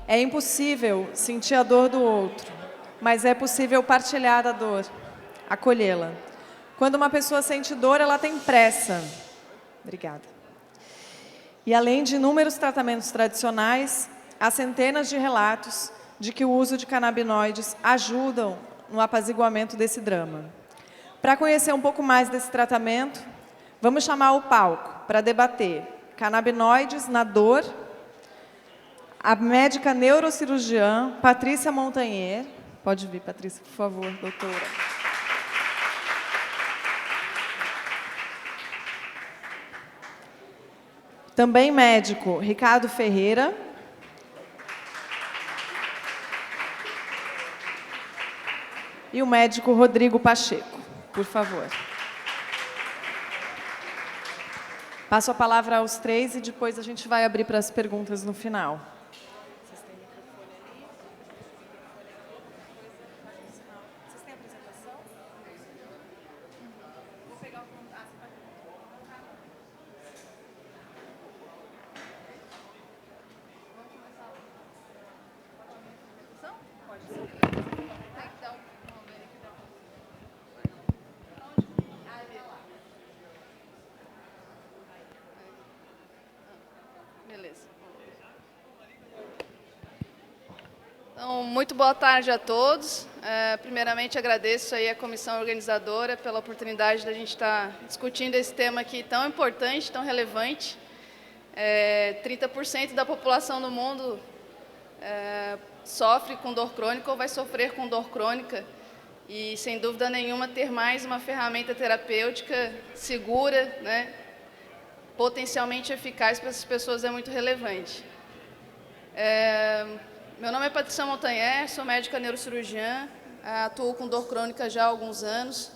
É impossível sentir a dor do outro, mas é possível partilhar a dor, acolhê-la. Quando uma pessoa sente dor, ela tem pressa. Obrigada. E além de inúmeros tratamentos tradicionais, há centenas de relatos de que o uso de canabinoides ajudam no apaziguamento desse drama. Para conhecer um pouco mais desse tratamento, vamos chamar ao palco para debater canabinoides na dor a médica neurocirurgiã Patrícia Montanher. Pode vir, Patrícia, por favor, doutora. Também médico Ricardo Ferreira. E o médico Rodrigo Pacheco, por favor. Passo a palavra aos três e depois a gente vai abrir para as perguntas no final. Então, muito boa tarde a todos. Primeiramente, agradeço aí a comissão organizadora pela oportunidade da gente estar discutindo esse tema aqui tão importante, tão relevante. 30% da população do mundo sofre com dor crônica ou vai sofrer com dor crônica. E, sem dúvida nenhuma, ter mais uma ferramenta terapêutica segura, né, potencialmente eficaz para essas pessoas é muito relevante. Meu nome é Patrícia Montanher, sou médica neurocirurgiã, atuo com dor crônica já há alguns anos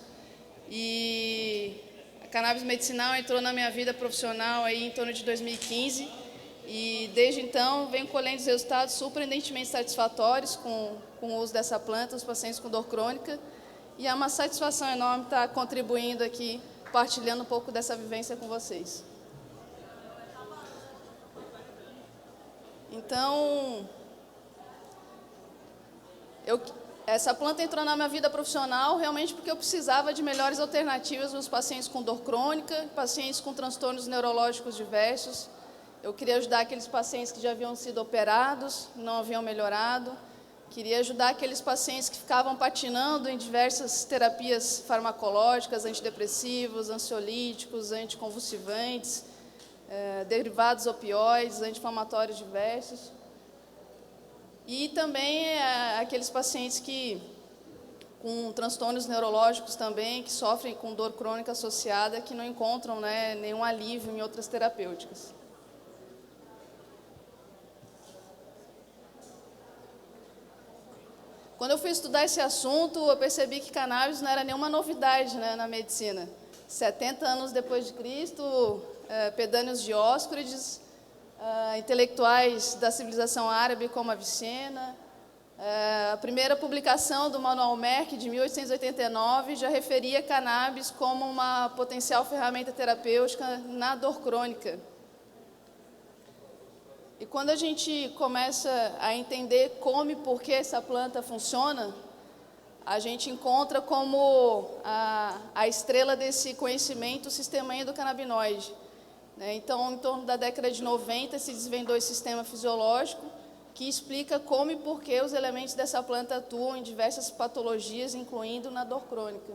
e a cannabis medicinal entrou na minha vida profissional aí em torno de 2015 e desde então venho colhendo resultados surpreendentemente satisfatórios com o uso dessa planta nos pacientes com dor crônica e é uma satisfação enorme estar contribuindo aqui, partilhando um pouco dessa vivência com vocês. Então, essa planta entrou na minha vida profissional realmente porque eu precisava de melhores alternativas nos pacientes com dor crônica, pacientes com transtornos neurológicos diversos. Eu queria ajudar aqueles pacientes que já haviam sido operados, não haviam melhorado. Queria ajudar aqueles pacientes que ficavam patinando em diversas terapias farmacológicas, antidepressivos, ansiolíticos, anticonvulsivantes, derivados opioides, anti-inflamatórios diversos. E também aqueles pacientes com transtornos neurológicos também, que sofrem com dor crônica associada, que não encontram, né, nenhum alívio em outras terapêuticas. Quando eu fui estudar esse assunto, eu percebi que cannabis não era nenhuma novidade, né, na medicina. 70 anos depois de Cristo, Pedânios Dioscórides, intelectuais da civilização árabe como Avicena. A primeira publicação do Manual Merck, de 1889, já referia cannabis como uma potencial ferramenta terapêutica na dor crônica. E quando a gente começa a entender como e por que essa planta funciona, a gente encontra como a estrela desse conhecimento o sistema endocannabinoide. Então, em torno da década de 90, se desvendou esse sistema fisiológico que explica como e por que os elementos dessa planta atuam em diversas patologias, incluindo na dor crônica.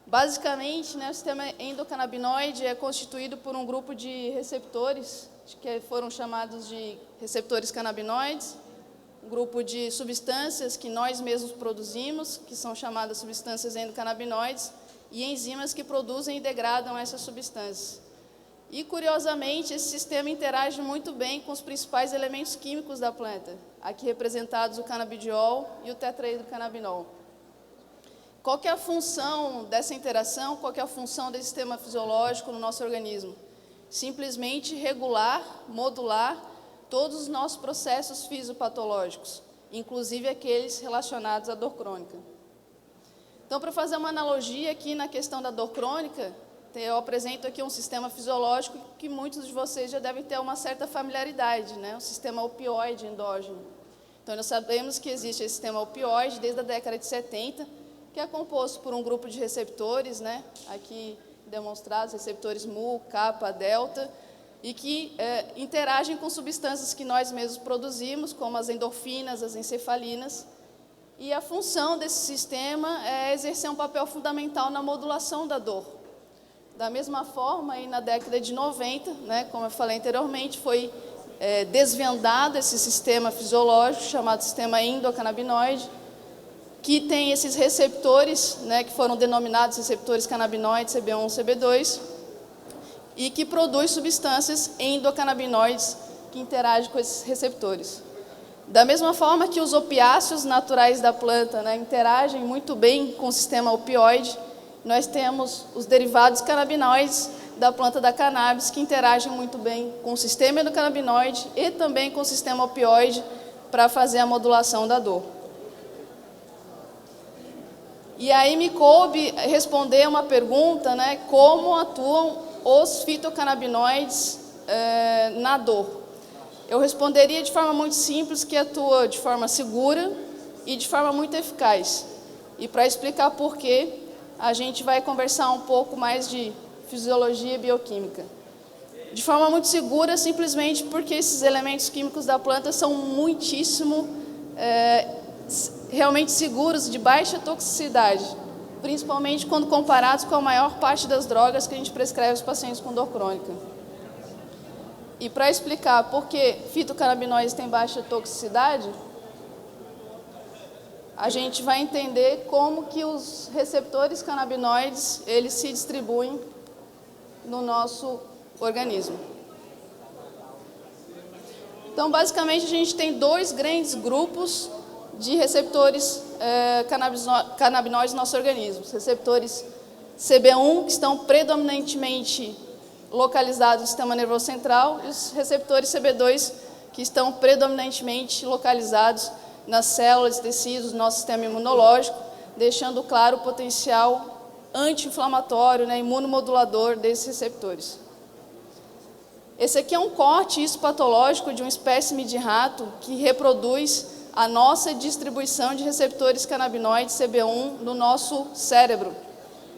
Basicamente, né, o sistema endocannabinoide é constituído por um grupo de receptores, que foram chamados de receptores canabinoides, um grupo de substâncias que nós mesmos produzimos, que são chamadas substâncias endocannabinoides, e enzimas que produzem e degradam essas substâncias. E, curiosamente, esse sistema interage muito bem com os principais elementos químicos da planta, aqui representados o canabidiol e o tetrahidrocannabinol. Qual que é a função dessa interação? Qual que é a função desse sistema fisiológico no nosso organismo? Simplesmente regular, modular todos os nossos processos fisiopatológicos, inclusive aqueles relacionados à dor crônica. Então, para fazer uma analogia aqui na questão da dor crônica, eu apresento aqui um sistema fisiológico que muitos de vocês já devem ter uma certa familiaridade, né? O sistema opioide endógeno. Então, nós sabemos que existe esse sistema opioide desde a década de 70, que é composto por um grupo de receptores, né? Aqui demonstrados, receptores mu, kappa, delta, e que interagem com substâncias que nós mesmos produzimos, como as endorfinas, as encefalinas. E a função desse sistema é exercer um papel fundamental na modulação da dor. Da mesma forma, aí na década de 90, né, como eu falei anteriormente, foi desvendado esse sistema fisiológico chamado sistema endocannabinoide, que tem esses receptores, né, que foram denominados receptores canabinoides, CB1 e CB2, e que produz substâncias endocannabinoides que interagem com esses receptores. Da mesma forma que os opiáceos naturais da planta, né, interagem muito bem com o sistema opioide, nós temos os derivados canabinoides da planta da cannabis, que interagem muito bem com o sistema endocannabinoide e também com o sistema opioide para fazer a modulação da dor. E aí me coube responder uma pergunta, né, como atuam os fitocannabinoides na dor. Eu responderia de forma muito simples que atua de forma segura e de forma muito eficaz. E para explicar por quê, a gente vai conversar um pouco mais de fisiologia e bioquímica. De forma muito segura, simplesmente porque esses elementos químicos da planta são muitíssimo realmente seguros, de baixa toxicidade, principalmente quando comparados com a maior parte das drogas que a gente prescreve aos pacientes com dor crônica. E para explicar por que fitocannabinoides têm baixa toxicidade, a gente vai entender como que os receptores canabinoides, eles se distribuem no nosso organismo. Então, basicamente, a gente tem dois grandes grupos de receptores canabinoides no nosso organismo. Os receptores CB1, que estão predominantemente localizados no sistema nervoso central, e os receptores CB2, que estão predominantemente localizados nas células e tecidos do nosso sistema imunológico, deixando claro o potencial anti-inflamatório, né, imunomodulador desses receptores. Esse aqui é um corte histopatológico de um espécime de rato que reproduz a nossa distribuição de receptores canabinoides CB1 no nosso cérebro.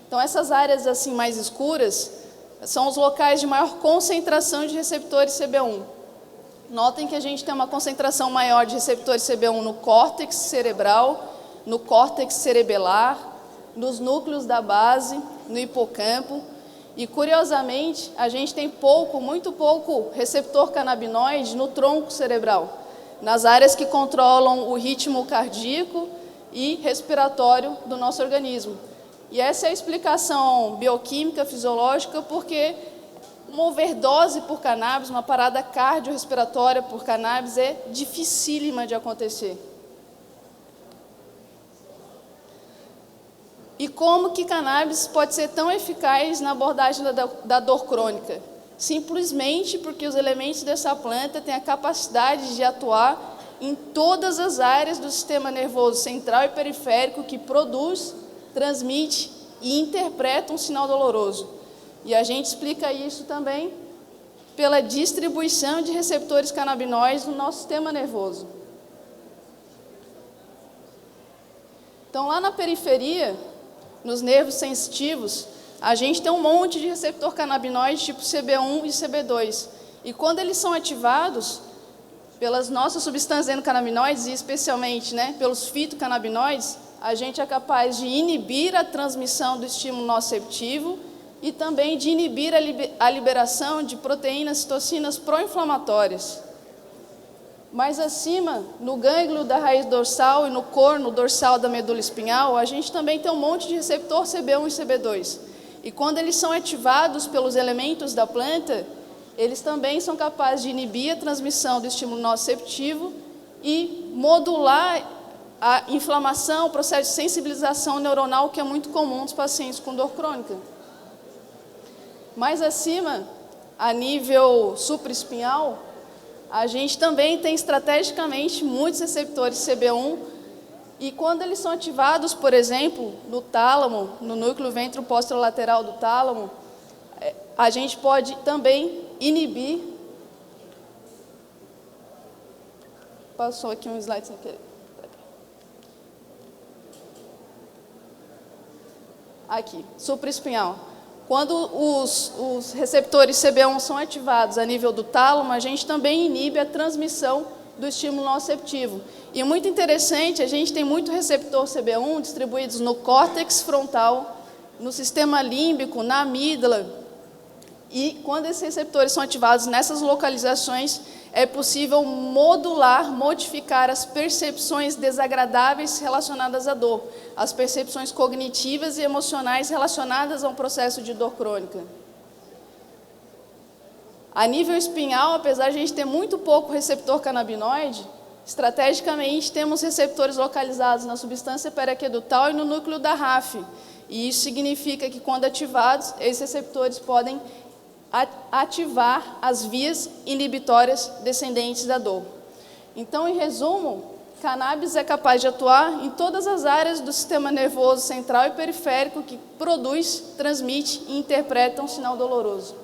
Então, essas áreas assim mais escuras são os locais de maior concentração de receptores CB1. Notem que a gente tem uma concentração maior de receptores CB1 no córtex cerebral, no córtex cerebelar, nos núcleos da base, no hipocampo. E, curiosamente, a gente tem muito pouco receptor canabinoide no tronco cerebral, nas áreas que controlam o ritmo cardíaco e respiratório do nosso organismo. E essa é a explicação bioquímica, fisiológica, porque uma overdose por cannabis, uma parada cardiorrespiratória por cannabis é dificílima de acontecer. E como que cannabis pode ser tão eficaz na abordagem da dor crônica? Simplesmente porque os elementos dessa planta têm a capacidade de atuar em todas as áreas do sistema nervoso central e periférico que produz, transmite e interpreta um sinal doloroso. E a gente explica isso também pela distribuição de receptores canabinoides no nosso sistema nervoso. Então, lá na periferia, nos nervos sensitivos, a gente tem um monte de receptor canabinoide tipo CB1 e CB2. E quando eles são ativados pelas nossas substâncias endocannabinoides, e especialmente, né, pelos fitocannabinoides, a gente é capaz de inibir a transmissão do estímulo nociceptivo e também de inibir a liberação de proteínas citocinas pró-inflamatórias. Mais acima, no gânglio da raiz dorsal e no corno dorsal da medula espinhal, a gente também tem um monte de receptor CB1 e CB2. E quando eles são ativados pelos elementos da planta, eles também são capazes de inibir a transmissão do estímulo nociceptivo e modular a inflamação, o processo de sensibilização neuronal, que é muito comum nos pacientes com dor crônica. Mais acima, a nível supraespinhal, a gente também tem estrategicamente muitos receptores CB1 e quando eles são ativados, por exemplo, no tálamo, no núcleo ventro posterolateral do tálamo, a gente pode também inibir... Passou aqui um slide sem querer. Aqui, supraespinhal. Quando os receptores CB1 são ativados a nível do tálamo, a gente também inibe a transmissão do estímulo nociceptivo. E muito interessante, a gente tem muito receptor CB1 distribuídos no córtex frontal, no sistema límbico, na amígdala. E quando esses receptores são ativados nessas localizações, é possível modular, modificar as percepções desagradáveis relacionadas à dor, as percepções cognitivas e emocionais relacionadas a um processo de dor crônica. A nível espinhal, apesar de a gente ter muito pouco receptor canabinoide, estrategicamente temos receptores localizados na substância periaquedutal e no núcleo da RAF. E isso significa que, quando ativados, esses receptores podem ativar as vias inibitórias descendentes da dor. Então, em resumo, cannabis é capaz de atuar em todas as áreas do sistema nervoso central e periférico que produz, transmite e interpreta um sinal doloroso.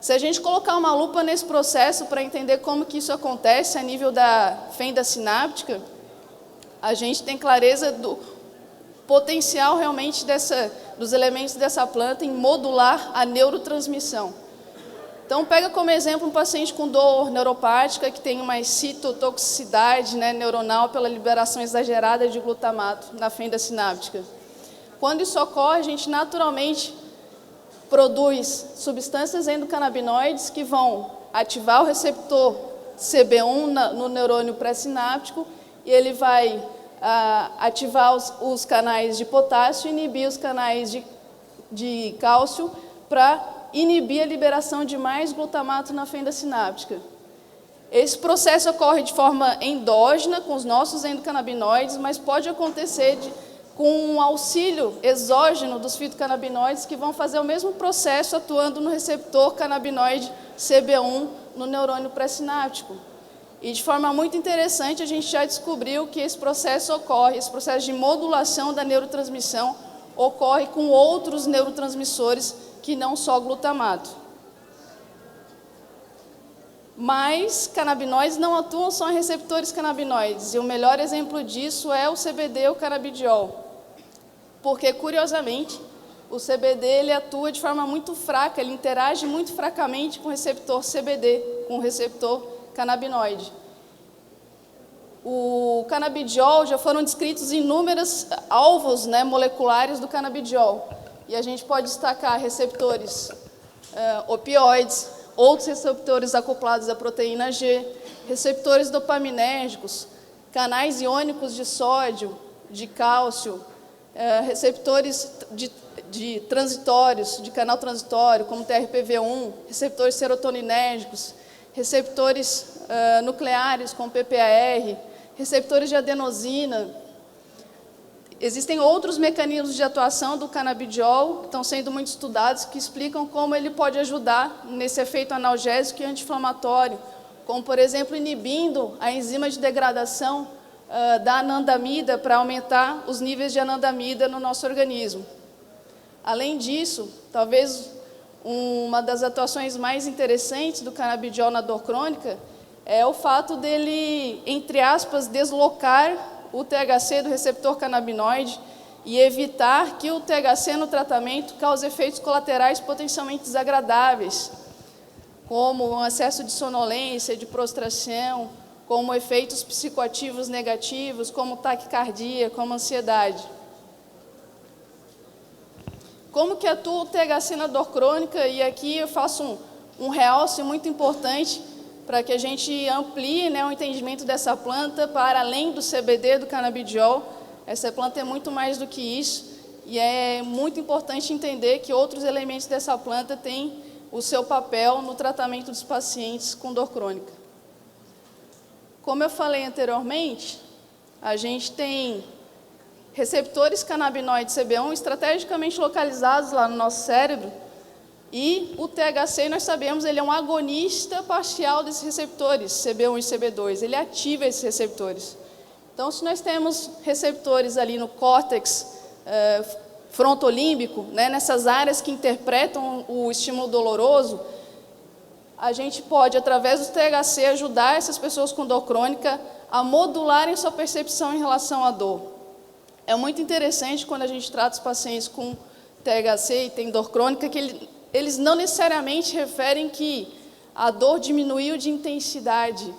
Se a gente colocar uma lupa nesse processo para entender como que isso acontece a nível da fenda sináptica, a gente tem clareza do potencial realmente dos elementos dessa planta em modular a neurotransmissão. Então, pega como exemplo um paciente com dor neuropática que tem uma citotoxicidade, neuronal pela liberação exagerada de glutamato na fenda sináptica. Quando isso ocorre, a gente naturalmente produz substâncias endocannabinoides que vão ativar o receptor CB1 no neurônio pré-sináptico e ele vai ativar os canais de potássio e inibir os canais de cálcio para inibir a liberação de mais glutamato na fenda sináptica. Esse processo ocorre de forma endógena com os nossos endocannabinoides, mas pode acontecer com um auxílio exógeno dos fitocannabinoides que vão fazer o mesmo processo atuando no receptor canabinoide CB1 no neurônio pré-sináptico. E de forma muito interessante, a gente já descobriu que esse processo de modulação da neurotransmissão ocorre com outros neurotransmissores que não só glutamato. Mas canabinoides não atuam só em receptores canabinoides, e o melhor exemplo disso é o CBD, o canabidiol. Porque, curiosamente, o CBD ele atua de forma muito fraca, ele interage muito fracamente com o receptor CBD, com o receptor canabinoide. O canabidiol, já foram descritos inúmeros alvos moleculares do canabidiol. E a gente pode destacar receptores opioides, outros receptores acoplados à proteína G, receptores dopaminérgicos, canais iônicos de sódio, de cálcio, receptores transitórios, de canal transitório, como TRPV1, receptores serotoninérgicos, receptores nucleares, como PPAR, receptores de adenosina. Existem outros mecanismos de atuação do canabidiol que estão sendo muito estudados, que explicam como ele pode ajudar nesse efeito analgésico e anti-inflamatório, como, por exemplo, inibindo a enzima de degradação da anandamida para aumentar os níveis de anandamida no nosso organismo. Além disso, talvez uma das atuações mais interessantes do canabidiol na dor crônica é o fato dele, entre aspas, deslocar o THC do receptor canabinoide e evitar que o THC no tratamento cause efeitos colaterais potencialmente desagradáveis, como um excesso de sonolência, de prostração, como efeitos psicoativos negativos, como taquicardia, como ansiedade. Como que atua o THC na dor crônica? E aqui eu faço um realce muito importante para que a gente amplie o entendimento dessa planta para além do CBD, do canabidiol. Essa planta é muito mais do que isso, e é muito importante entender que outros elementos dessa planta têm o seu papel no tratamento dos pacientes com dor crônica. Como eu falei anteriormente, a gente tem receptores canabinoides CB1 estrategicamente localizados lá no nosso cérebro, e o THC, nós sabemos, ele é um agonista parcial desses receptores, CB1 e CB2, ele ativa esses receptores. Então, se nós temos receptores ali no córtex frontolímbico, né, nessas áreas que interpretam o estímulo doloroso, a gente pode, através do THC, ajudar essas pessoas com dor crônica a modularem sua percepção em relação à dor. É muito interessante quando a gente trata os pacientes com THC e tem dor crônica, que eles não necessariamente referem que a dor diminuiu de intensidade,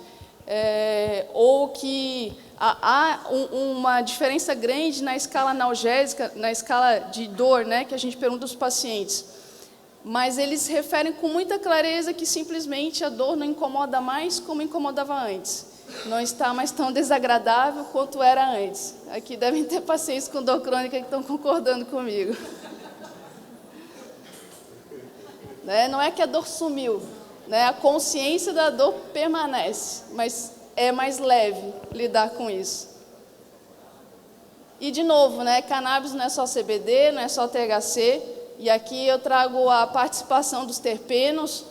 ou que há uma diferença grande na escala analgésica, na escala de dor, né, que a gente pergunta aos pacientes. Mas eles referem com muita clareza que simplesmente a dor não incomoda mais como incomodava antes. Não está mais tão desagradável quanto era antes. Aqui devem ter pacientes com dor crônica que estão concordando comigo. Não é que a dor sumiu, né? A consciência da dor permanece, mas é mais leve lidar com isso. E, de novo, né, cannabis não é só CBD, não é só THC, e aqui eu trago a participação dos terpenos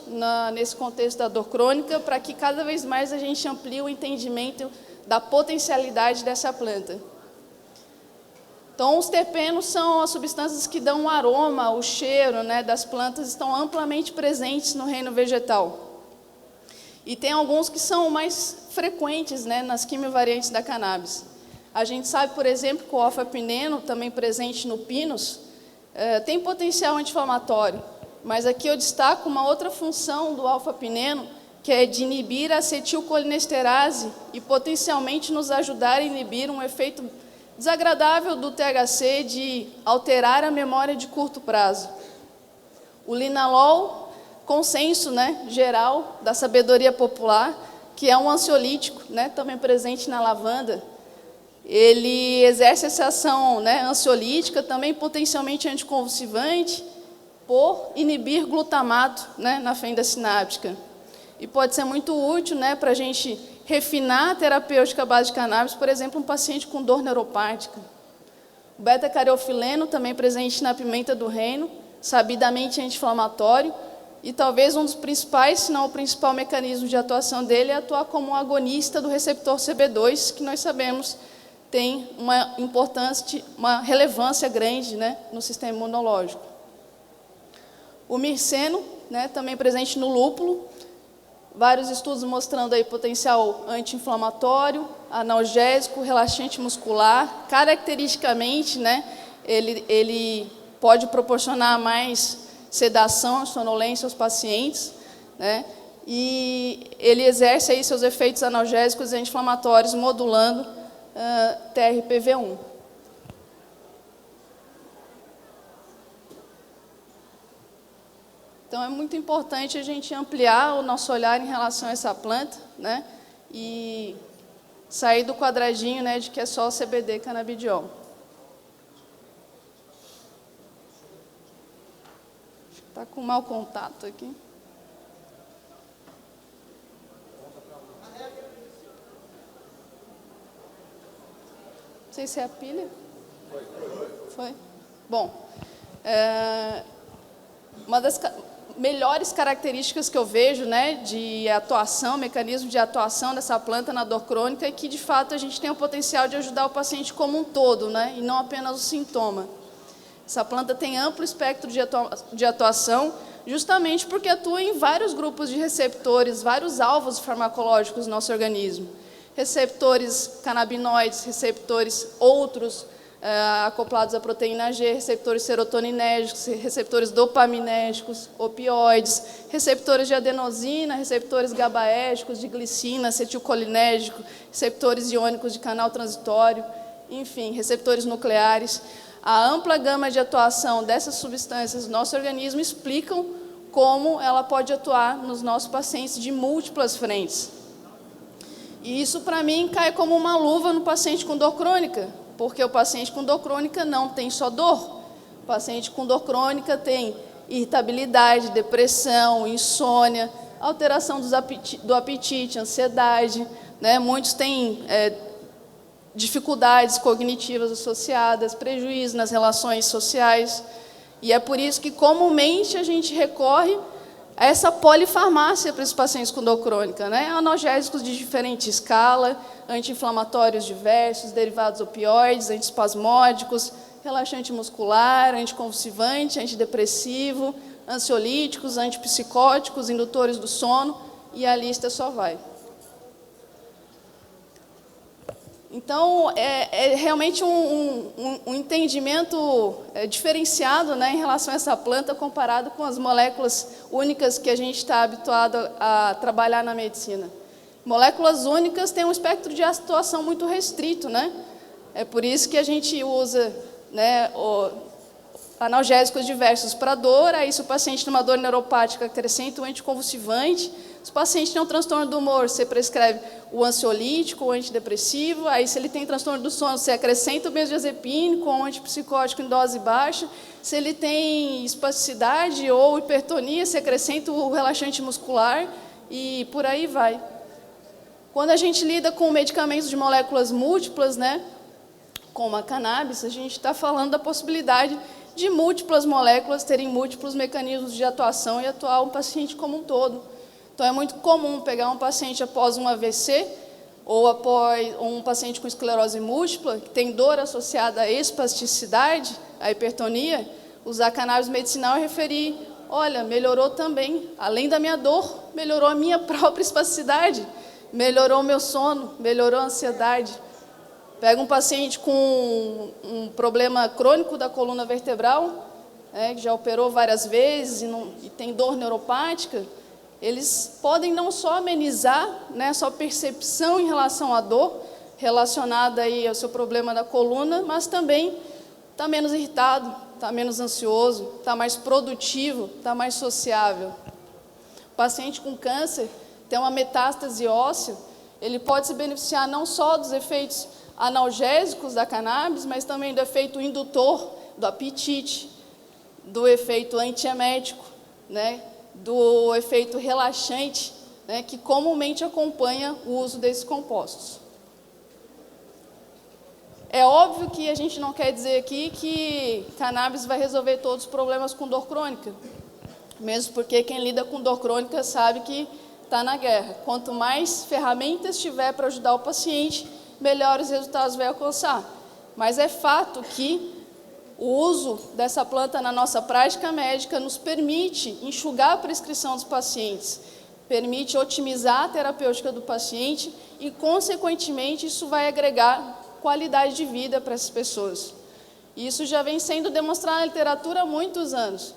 nesse contexto da dor crônica, para que cada vez mais a gente amplie o entendimento da potencialidade dessa planta. Então, os terpenos são as substâncias que dão o aroma, o cheiro, né, das plantas, estão amplamente presentes no reino vegetal. E tem alguns que são mais frequentes, né, nas quimiovariantes da cannabis. A gente sabe, por exemplo, que o alfa-pineno, também presente no pinus, tem potencial anti-inflamatório. Mas aqui eu destaco uma outra função do alfa-pineno, que é de inibir a acetilcolinesterase e potencialmente nos ajudar a inibir um efeito desagradável do THC de alterar a memória de curto prazo. O linalol, consenso, né, geral da sabedoria popular, que é um ansiolítico, né, também presente na lavanda, ele exerce essa ação, né, ansiolítica, também potencialmente anticonvulsivante, por inibir glutamato, né, na fenda sináptica. E pode ser muito útil, né, para a gente refinar a terapêutica à base de cannabis, por exemplo, um paciente com dor neuropática. O beta-cariofileno, também presente na pimenta do reino, sabidamente anti-inflamatório, e talvez um dos principais, se não o principal mecanismo de atuação dele é atuar como um agonista do receptor CB2, que nós sabemos tem uma importância, uma relevância grande, né, no sistema imunológico. O mirceno, né, também presente no lúpulo, vários estudos mostrando aí potencial anti-inflamatório, analgésico, relaxante muscular. Caracteristicamente, né, ele pode proporcionar mais sedação, sonolência aos pacientes, né, e ele exerce aí seus efeitos analgésicos e anti-inflamatórios, modulando TRPV1. Então, é muito importante a gente ampliar o nosso olhar em relação a essa planta, né, e sair do quadradinho, né, de que é só CBD canabidiol. Acho que está com mau contato aqui. Não sei se é a pilha. Foi? Bom, uma das melhores características que eu vejo, né, de atuação, mecanismo de atuação dessa planta na dor crônica é que, de fato, a gente tem o potencial de ajudar o paciente como um todo, né, e não apenas o sintoma. Essa planta tem amplo espectro de atuação, justamente porque atua em vários grupos de receptores, vários alvos farmacológicos no nosso organismo. Receptores canabinoides, receptores outros acoplados à proteína G, receptores serotoninérgicos, receptores dopaminérgicos, opioides, receptores de adenosina, receptores GABAérgicos, de glicina, acetilcolinérgico, receptores iônicos de canal transitório, enfim, receptores nucleares. A ampla gama de atuação dessas substâncias no nosso organismo explicam como ela pode atuar nos nossos pacientes de múltiplas frentes. E isso, para mim, cai como uma luva no paciente com dor crônica, porque o paciente com dor crônica não tem só dor. O paciente com dor crônica tem irritabilidade, depressão, insônia, alteração do apetite, ansiedade, né? Muitos têm dificuldades cognitivas associadas, prejuízo nas relações sociais. E é por isso que, comumente, a gente recorre a essa polifarmácia para os pacientes com dor crônica, né? Analgésicos de diferente escala, anti-inflamatórios diversos, derivados opioides, antiespasmódicos, relaxante muscular, anticonvulsivante, antidepressivo, ansiolíticos, antipsicóticos, indutores do sono, e a lista só vai. Então, é realmente um entendimento diferenciado, né, em relação a essa planta comparado com as moléculas únicas que a gente está habituado a trabalhar na medicina. Moléculas únicas têm um espectro de atuação muito restrito, né? É por isso que a gente usa, né, analgésicos diversos para dor. Aí, se o paciente tem uma dor neuropática, acrescenta o anticonvulsivante. Se o paciente tem um transtorno do humor, você prescreve o ansiolítico, o antidepressivo. Aí, se ele tem transtorno do sono, você acrescenta o benzodiazepínico, o antipsicótico em dose baixa. Se ele tem espasticidade ou hipertonia, você acrescenta o relaxante muscular e por aí vai. Quando a gente lida com medicamentos de moléculas múltiplas, né, como a cannabis, a gente está falando da possibilidade de múltiplas moléculas terem múltiplos mecanismos de atuação e atuar um paciente como um todo. Então, é muito comum pegar um paciente após um AVC ou após um paciente com esclerose múltipla, que tem dor associada à espasticidade, à hipertonia, usar cannabis medicinal e referir, olha, melhorou também, além da minha dor, melhorou a minha própria espasticidade, melhorou o meu sono, melhorou a ansiedade. Pega um paciente com um problema crônico da coluna vertebral, que já operou várias vezes e tem dor neuropática, eles podem não só amenizar, né, a sua percepção em relação à dor, relacionada aí ao seu problema da coluna, mas também está menos irritado, está menos ansioso, está mais produtivo, está mais sociável. O paciente com câncer tem uma metástase óssea, ele pode se beneficiar não só dos efeitos analgésicos da cannabis, mas também do efeito indutor do apetite, do efeito antiemético, né, do efeito relaxante, né, que comumente acompanha o uso desses compostos. É óbvio que a gente não quer dizer aqui que cannabis vai resolver todos os problemas com dor crônica, mesmo porque quem lida com dor crônica sabe que está na guerra. Quanto mais ferramentas tiver para ajudar o paciente, melhores resultados vai alcançar. Mas é fato que o uso dessa planta na nossa prática médica nos permite enxugar a prescrição dos pacientes, permite otimizar a terapêutica do paciente e, consequentemente, isso vai agregar qualidade de vida para essas pessoas. Isso já vem sendo demonstrado na literatura há muitos anos.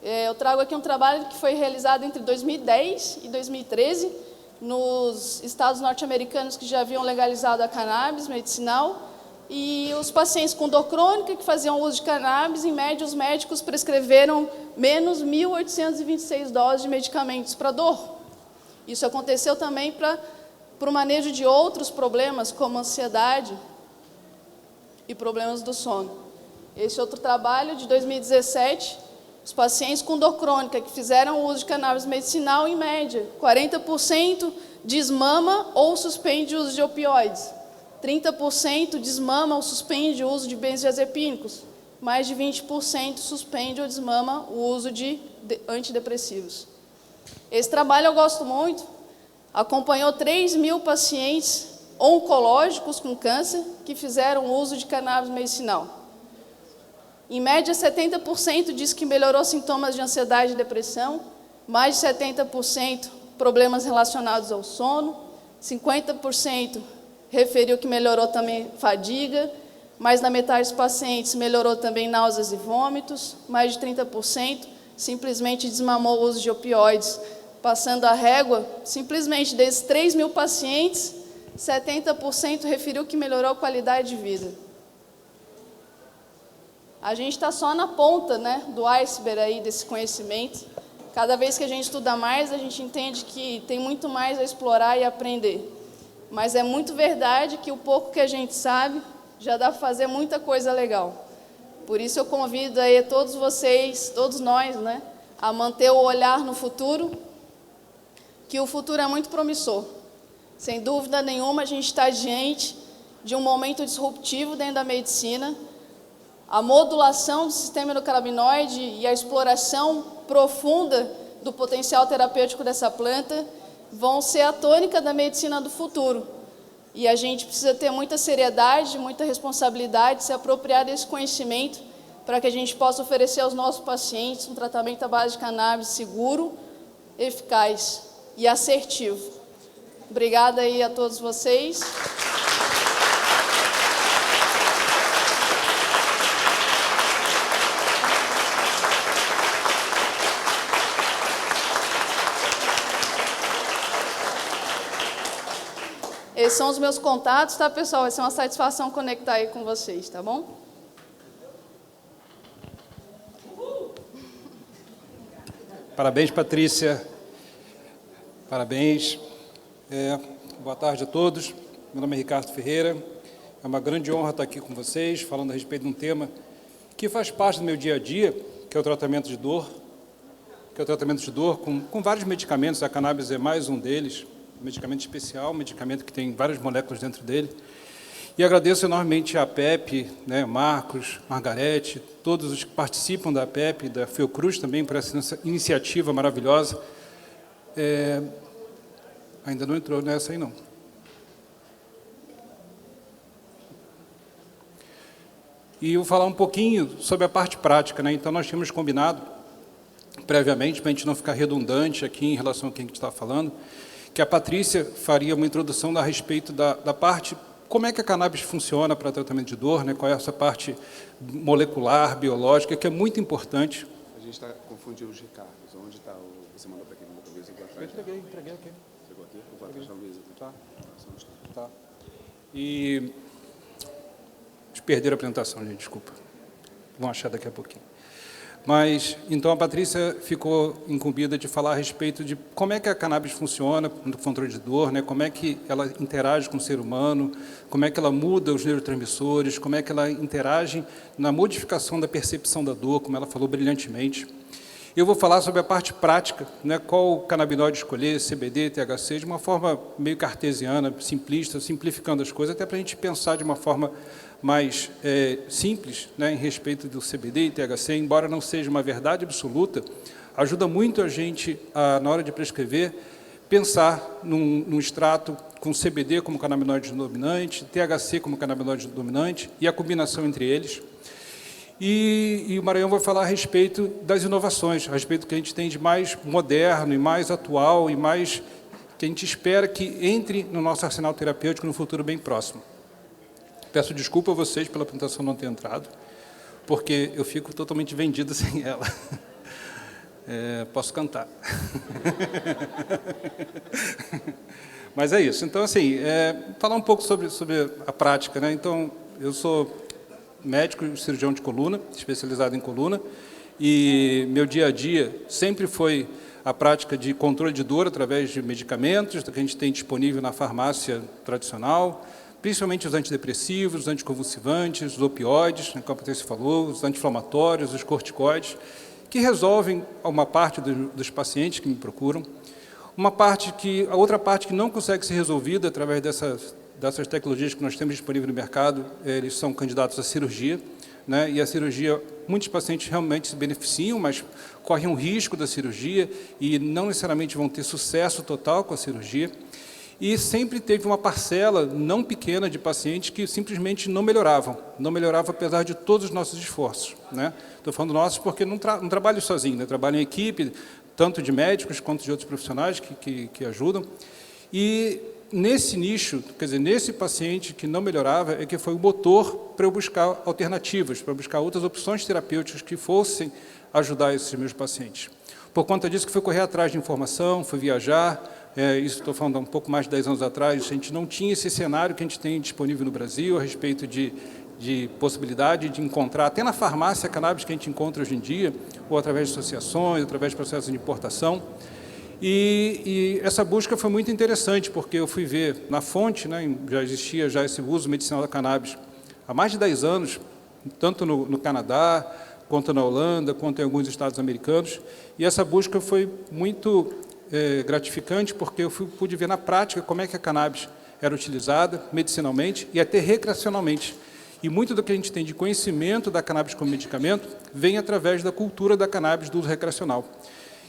Eu trago aqui um trabalho que foi realizado entre 2010 e 2013, nos estados norte-americanos que já haviam legalizado a cannabis medicinal, e os pacientes com dor crônica que faziam uso de cannabis, em média, os médicos prescreveram menos 1.826 doses de medicamentos para dor. Isso aconteceu também para o manejo de outros problemas, como ansiedade e problemas do sono. Esse outro trabalho, de 2017, os pacientes com dor crônica que fizeram uso de cannabis medicinal, em média, 40% desmama ou suspende o uso de opioides, 30% desmama ou suspende o uso de benzodiazepínicos, mais de 20% suspende ou desmama o uso de antidepressivos. Esse trabalho eu gosto muito, acompanhou 3.000 pacientes oncológicos com câncer que fizeram uso de cannabis medicinal. Em média, 70% diz que melhorou sintomas de ansiedade e depressão, mais de 70% problemas relacionados ao sono, 50% referiu que melhorou também fadiga, mais da metade dos pacientes melhorou também náuseas e vômitos, mais de 30% simplesmente desmamou o uso de opioides. Passando a régua, simplesmente desses 3.000 pacientes, 70% referiu que melhorou a qualidade de vida. A gente está só na ponta, né, do iceberg aí desse conhecimento. Cada vez que a gente estuda mais, a gente entende que tem muito mais a explorar e aprender. Mas é muito verdade que o pouco que a gente sabe já dá para fazer muita coisa legal. Por isso eu convido aí todos vocês, todos nós, né, a manter o olhar no futuro, que o futuro é muito promissor. Sem dúvida nenhuma, a gente está diante de um momento disruptivo dentro da medicina. A modulação do sistema endocannabinoide e a exploração profunda do potencial terapêutico dessa planta vão ser a tônica da medicina do futuro. E a gente precisa ter muita seriedade, muita responsabilidade, se apropriar desse conhecimento para que a gente possa oferecer aos nossos pacientes um tratamento à base de cannabis seguro, eficaz e assertivo. Obrigada aí a todos vocês. Esses são os meus contatos, tá, pessoal? Vai ser uma satisfação conectar aí com vocês, tá bom? Parabéns, Patrícia. Parabéns. Boa tarde a todos. Meu nome é Ricardo Ferreira. É uma grande honra estar aqui com vocês, falando a respeito de um tema que faz parte do meu dia a dia, que é o tratamento de dor. Com vários medicamentos, a cannabis é mais um deles, um medicamento especial, um medicamento que tem várias moléculas dentro dele. E agradeço enormemente à PEP, né, Marcos, Margarete, todos os que participam da PEP, da Fiocruz também, por essa iniciativa maravilhosa. Ainda não entrou nessa aí, não. E eu vou falar um pouquinho sobre a parte prática, né? Então, nós tínhamos combinado previamente, para a gente não ficar redundante aqui em relação a quem está falando, que a Patrícia faria uma introdução a respeito da parte, como é que a cannabis funciona para tratamento de dor, né? Qual é essa parte molecular, biológica, que é muito importante. A gente está confundindo os Ricardos. Onde está o... Você mandou para aquele motorista aqui atrás? Eu entreguei aqui. Chegou aqui? Eu vou atrás da Luísa. Tá. E... Eles perderam a apresentação, gente, desculpa. Vão achar daqui a pouquinho. Mas, então, a Patrícia ficou incumbida de falar a respeito de como é que a cannabis funciona no controle de dor, né? Como é que ela interage com o ser humano, como é que ela muda os neurotransmissores, como é que ela interage na modificação da percepção da dor, como ela falou brilhantemente. Eu vou falar sobre a parte prática, né? Qual canabinoide escolher, CBD, THC, de uma forma meio cartesiana, simplista, simplificando as coisas, até para a gente pensar de uma forma mais simples, né, em respeito do CBD e THC, embora não seja uma verdade absoluta, ajuda muito a gente, na hora de prescrever, pensar num extrato com CBD como canabinoide dominante, THC como canabinoide dominante e a combinação entre eles. E o Maranhão vai falar a respeito das inovações, a respeito do que a gente tem de mais moderno e mais atual e mais que a gente espera que entre no nosso arsenal terapêutico no futuro bem próximo. Peço desculpa a vocês pela apresentação não ter entrado, porque eu fico totalmente vendido sem ela. Posso cantar. Mas é isso. Então, assim, falar um pouco sobre a prática, né? Então, eu sou médico e cirurgião de coluna, especializado em coluna, e meu dia a dia sempre foi a prática de controle de dor através de medicamentos que a gente tem disponível na farmácia tradicional, principalmente os antidepressivos, os anticonvulsivantes, os opioides, como a Patrícia falou, os anti-inflamatórios, os corticoides, que resolvem uma parte dos pacientes que me procuram. A outra parte que não consegue ser resolvida através dessas tecnologias que nós temos disponíveis no mercado, eles são candidatos à cirurgia, né? E a cirurgia, muitos pacientes realmente se beneficiam, mas correm um risco da cirurgia e não necessariamente vão ter sucesso total com a cirurgia. E sempre teve uma parcela não pequena de pacientes que simplesmente não melhoravam apesar de todos os nossos esforços, né? Estou falando nossos porque não trabalho sozinho, né? Trabalho em equipe, tanto de médicos quanto de outros profissionais que ajudam. E nesse nicho, quer dizer, nesse paciente que não melhorava, é que foi o motor para eu buscar alternativas, para buscar outras opções terapêuticas que fossem ajudar esses meus pacientes. Por conta disso que fui correr atrás de informação, fui viajar. Isso estou falando há um pouco mais de 10 anos atrás, a gente não tinha esse cenário que a gente tem disponível no Brasil a respeito de possibilidade de encontrar, até na farmácia, cannabis que a gente encontra hoje em dia, ou através de associações, através de processos de importação. E essa busca foi muito interessante, porque eu fui ver na fonte, né, já existia esse uso medicinal da cannabis há mais de 10 anos, tanto no Canadá, quanto na Holanda, quanto em alguns estados americanos, e essa busca foi muito gratificante, porque eu pude ver na prática como é que a cannabis era utilizada medicinalmente e até recreacionalmente. E muito do que a gente tem de conhecimento da cannabis como medicamento vem através da cultura da cannabis do uso recreacional.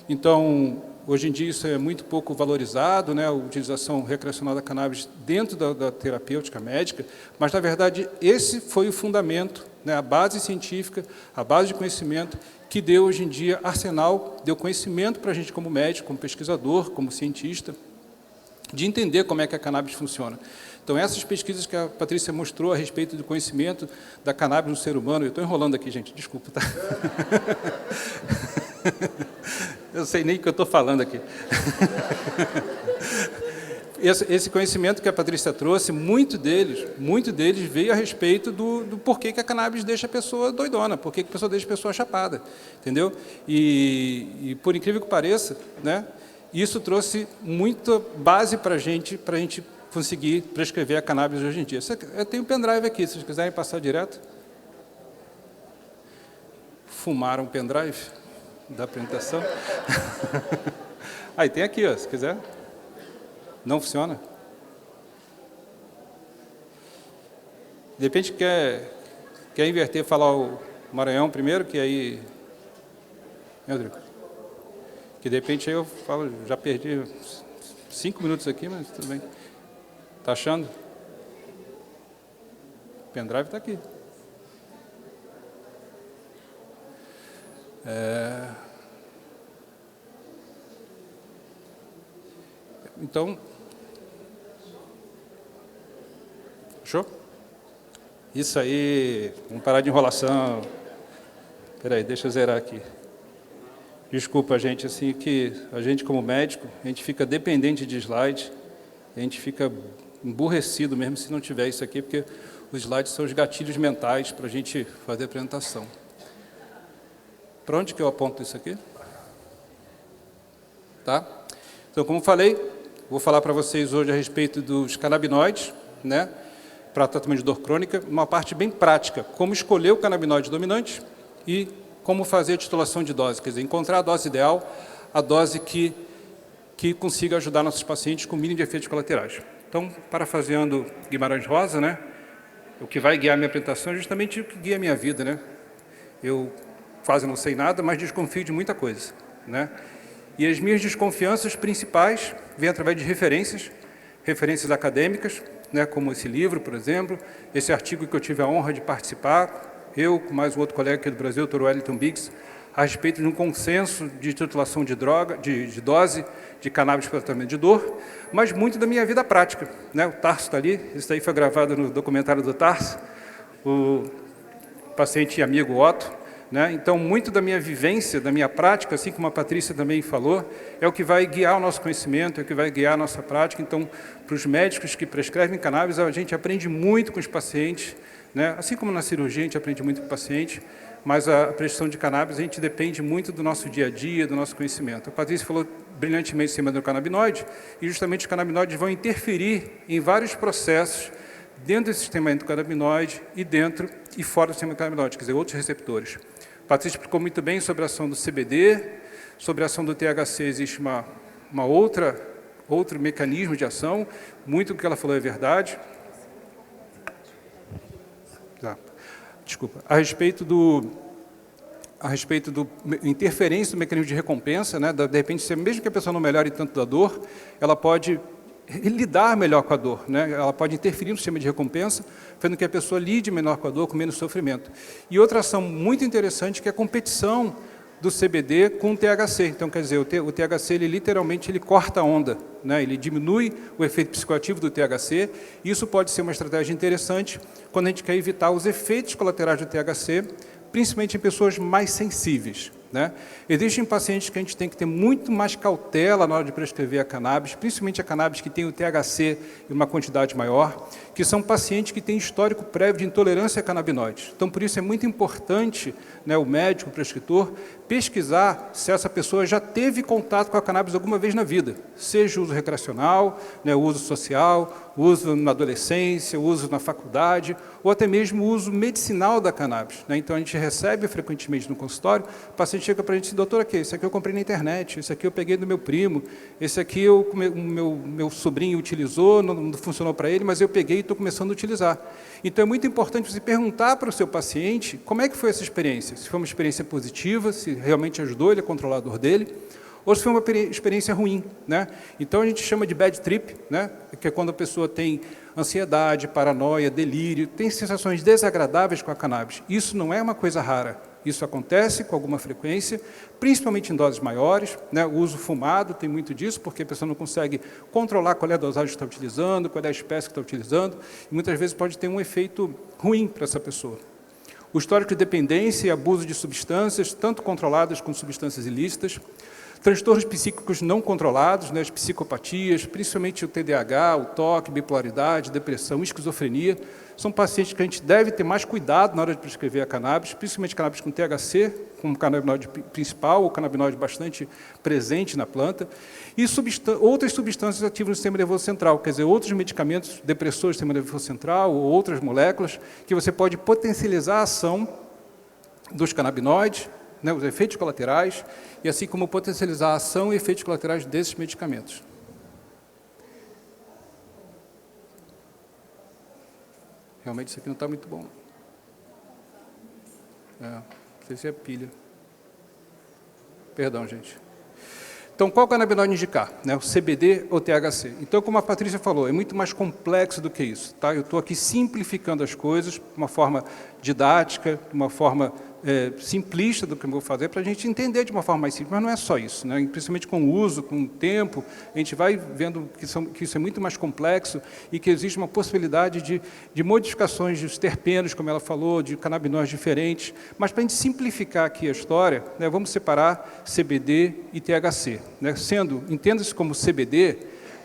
Então, Hoje em dia isso é muito pouco valorizado, né, a utilização recreacional da cannabis dentro da terapêutica médica, mas, na verdade, esse foi o fundamento, né, a base científica, a base de conhecimento que deu, hoje em dia, arsenal, deu conhecimento para a gente como médico, como pesquisador, como cientista, de entender como é que a cannabis funciona. Então, essas pesquisas que a Patrícia mostrou a respeito do conhecimento da cannabis no ser humano, eu estou enrolando aqui, gente, desculpa, tá? Eu sei nem o que eu estou falando aqui. Esse conhecimento que a Patrícia trouxe, muito deles veio a respeito do porquê que a cannabis deixa a pessoa doidona, porquê que a pessoa deixa a pessoa chapada, entendeu? E por incrível que pareça, né, isso trouxe muita base para a gente conseguir prescrever a cannabis hoje em dia. Eu tenho um pendrive aqui, se vocês quiserem passar direto. Fumaram o pendrive da apresentação. Aí tem aqui, ó, se quiser. Não funciona? De repente quer inverter, falar o Maranhão primeiro, que aí... Meu Deus. Que de repente aí eu falo, já perdi 5 minutos aqui, mas tudo bem. Está achando? O pendrive está aqui. Então, fechou? Isso aí, vamos parar de enrolação. Espera aí, deixa eu zerar aqui. Desculpa, gente, assim, que a gente como médico, a gente fica dependente de slide, a gente fica emburrecido mesmo se não tiver isso aqui, porque os slides são os gatilhos mentais para a gente fazer a apresentação. Para onde que eu aponto isso aqui? Tá? Então, como falei, vou falar para vocês hoje a respeito dos canabinoides, né, para tratamento de dor crônica, uma parte bem prática, como escolher o canabinoide dominante e como fazer a titulação de dose, quer dizer, encontrar a dose ideal, a dose que consiga ajudar nossos pacientes com mínimo de efeitos colaterais. Então, parafraseando Guimarães Rosa, né, o que vai guiar minha apresentação é justamente o que guia a minha vida, né? Eu quase não sei nada, mas desconfio de muita coisa, né? E as minhas desconfianças principais vêm através de referências acadêmicas, né, como esse livro, por exemplo, esse artigo que eu tive a honra de participar, eu com mais um outro colega aqui do Brasil, o Dr. Wellington Biggs, a respeito de um consenso de titulação de droga, de dose de cannabis para tratamento de dor, mas muito da minha vida prática, né? O Tarso está ali, isso aí foi gravado no documentário do Tarso, o paciente e amigo Otto, né? Então, muito da minha vivência, da minha prática, assim como a Patrícia também falou, é o que vai guiar o nosso conhecimento, é o que vai guiar a nossa prática. Então, para os médicos que prescrevem cannabis, a gente aprende muito com os pacientes, né? Assim como na cirurgia a gente aprende muito com o paciente, mas a prescrição de cannabis a gente depende muito do nosso dia a dia, do nosso conhecimento. A Patrícia falou brilhantemente em cima do canabinoide, e justamente os canabinoides vão interferir em vários processos dentro do sistema endocannabinoide e dentro e fora do sistema endocannabinoide, quer dizer, outros receptores. A Patrícia explicou muito bem sobre a ação do CBD, sobre a ação do THC, existe outro mecanismo de ação, muito do que ela falou é verdade. Desculpa. A respeito do interferência do mecanismo de recompensa, né, de repente, mesmo que a pessoa não melhore tanto da dor, ela pode lidar melhor com a dor, né? Ela pode interferir no sistema de recompensa, fazendo que a pessoa lide melhor com a dor, com menos sofrimento. E outra ação muito interessante, que é a competição do CBD com o THC. Então, quer dizer, o THC, ele literalmente corta a onda, né? Ele diminui o efeito psicoativo do THC, e isso pode ser uma estratégia interessante quando a gente quer evitar os efeitos colaterais do THC, principalmente em pessoas mais sensíveis, né? Existem pacientes que a gente tem que ter muito mais cautela na hora de prescrever a cannabis, principalmente a cannabis que tem o THC em uma quantidade maior, que são pacientes que têm histórico prévio de intolerância a canabinoides. Então, por isso é muito importante, né, o médico, o prescritor, pesquisar se essa pessoa já teve contato com a cannabis alguma vez na vida, seja uso recreacional, né, uso social, uso na adolescência, uso na faculdade, ou até mesmo uso medicinal da cannabis, né? Então, a gente recebe frequentemente no consultório, o paciente chega para a gente e diz, doutor, aqui, esse aqui eu comprei na internet, esse aqui eu peguei do meu primo, esse aqui o meu sobrinho utilizou, não funcionou para ele, mas eu peguei e estou começando a utilizar. Então, é muito importante você perguntar para o seu paciente como é que foi essa experiência, se foi uma experiência positiva, se realmente ajudou ele a controlar a dor dele, ou se foi uma experiência ruim, né? Então, a gente chama de bad trip, né? Que é quando a pessoa tem ansiedade, paranoia, delírio, tem sensações desagradáveis com a cannabis. Isso não é uma coisa rara. Isso acontece com alguma frequência, principalmente em doses maiores, né? O uso fumado tem muito disso, porque a pessoa não consegue controlar qual é a dosagem que está utilizando, qual é a espécie que está utilizando, e muitas vezes pode ter um efeito ruim para essa pessoa. O histórico de dependência e abuso de substâncias, tanto controladas como substâncias ilícitas, transtornos psíquicos não controlados, né, as psicopatias, principalmente o TDAH, o TOC, bipolaridade, depressão, esquizofrenia, são pacientes que a gente deve ter mais cuidado na hora de prescrever a cannabis, principalmente cannabis com THC, como canabinoide principal, ou canabinoide bastante presente na planta, e outras substâncias ativas no sistema nervoso central, quer dizer, outros medicamentos, depressores do sistema nervoso central, ou outras moléculas, que você pode potencializar a ação dos canabinoides, né, os efeitos colaterais, e assim como potencializar a ação e efeitos colaterais desses medicamentos. Realmente isso aqui não está muito bom. Não sei se é pilha. Perdão, gente. Então, qual canabinoide indicar? Né, o CBD ou THC? Então, como a Patrícia falou, é muito mais complexo do que isso. Tá? Eu estou aqui simplificando as coisas de uma forma didática, de uma forma simplista do que eu vou fazer, para a gente entender de uma forma mais simples, mas não é só isso, né? Principalmente com o uso, com o tempo, a gente vai vendo que isso é muito mais complexo e que existe uma possibilidade de modificações dos terpenos, como ela falou, de canabinoides diferentes, mas para a gente simplificar aqui a história, né, vamos separar CBD e THC, né? Entenda-se como CBD,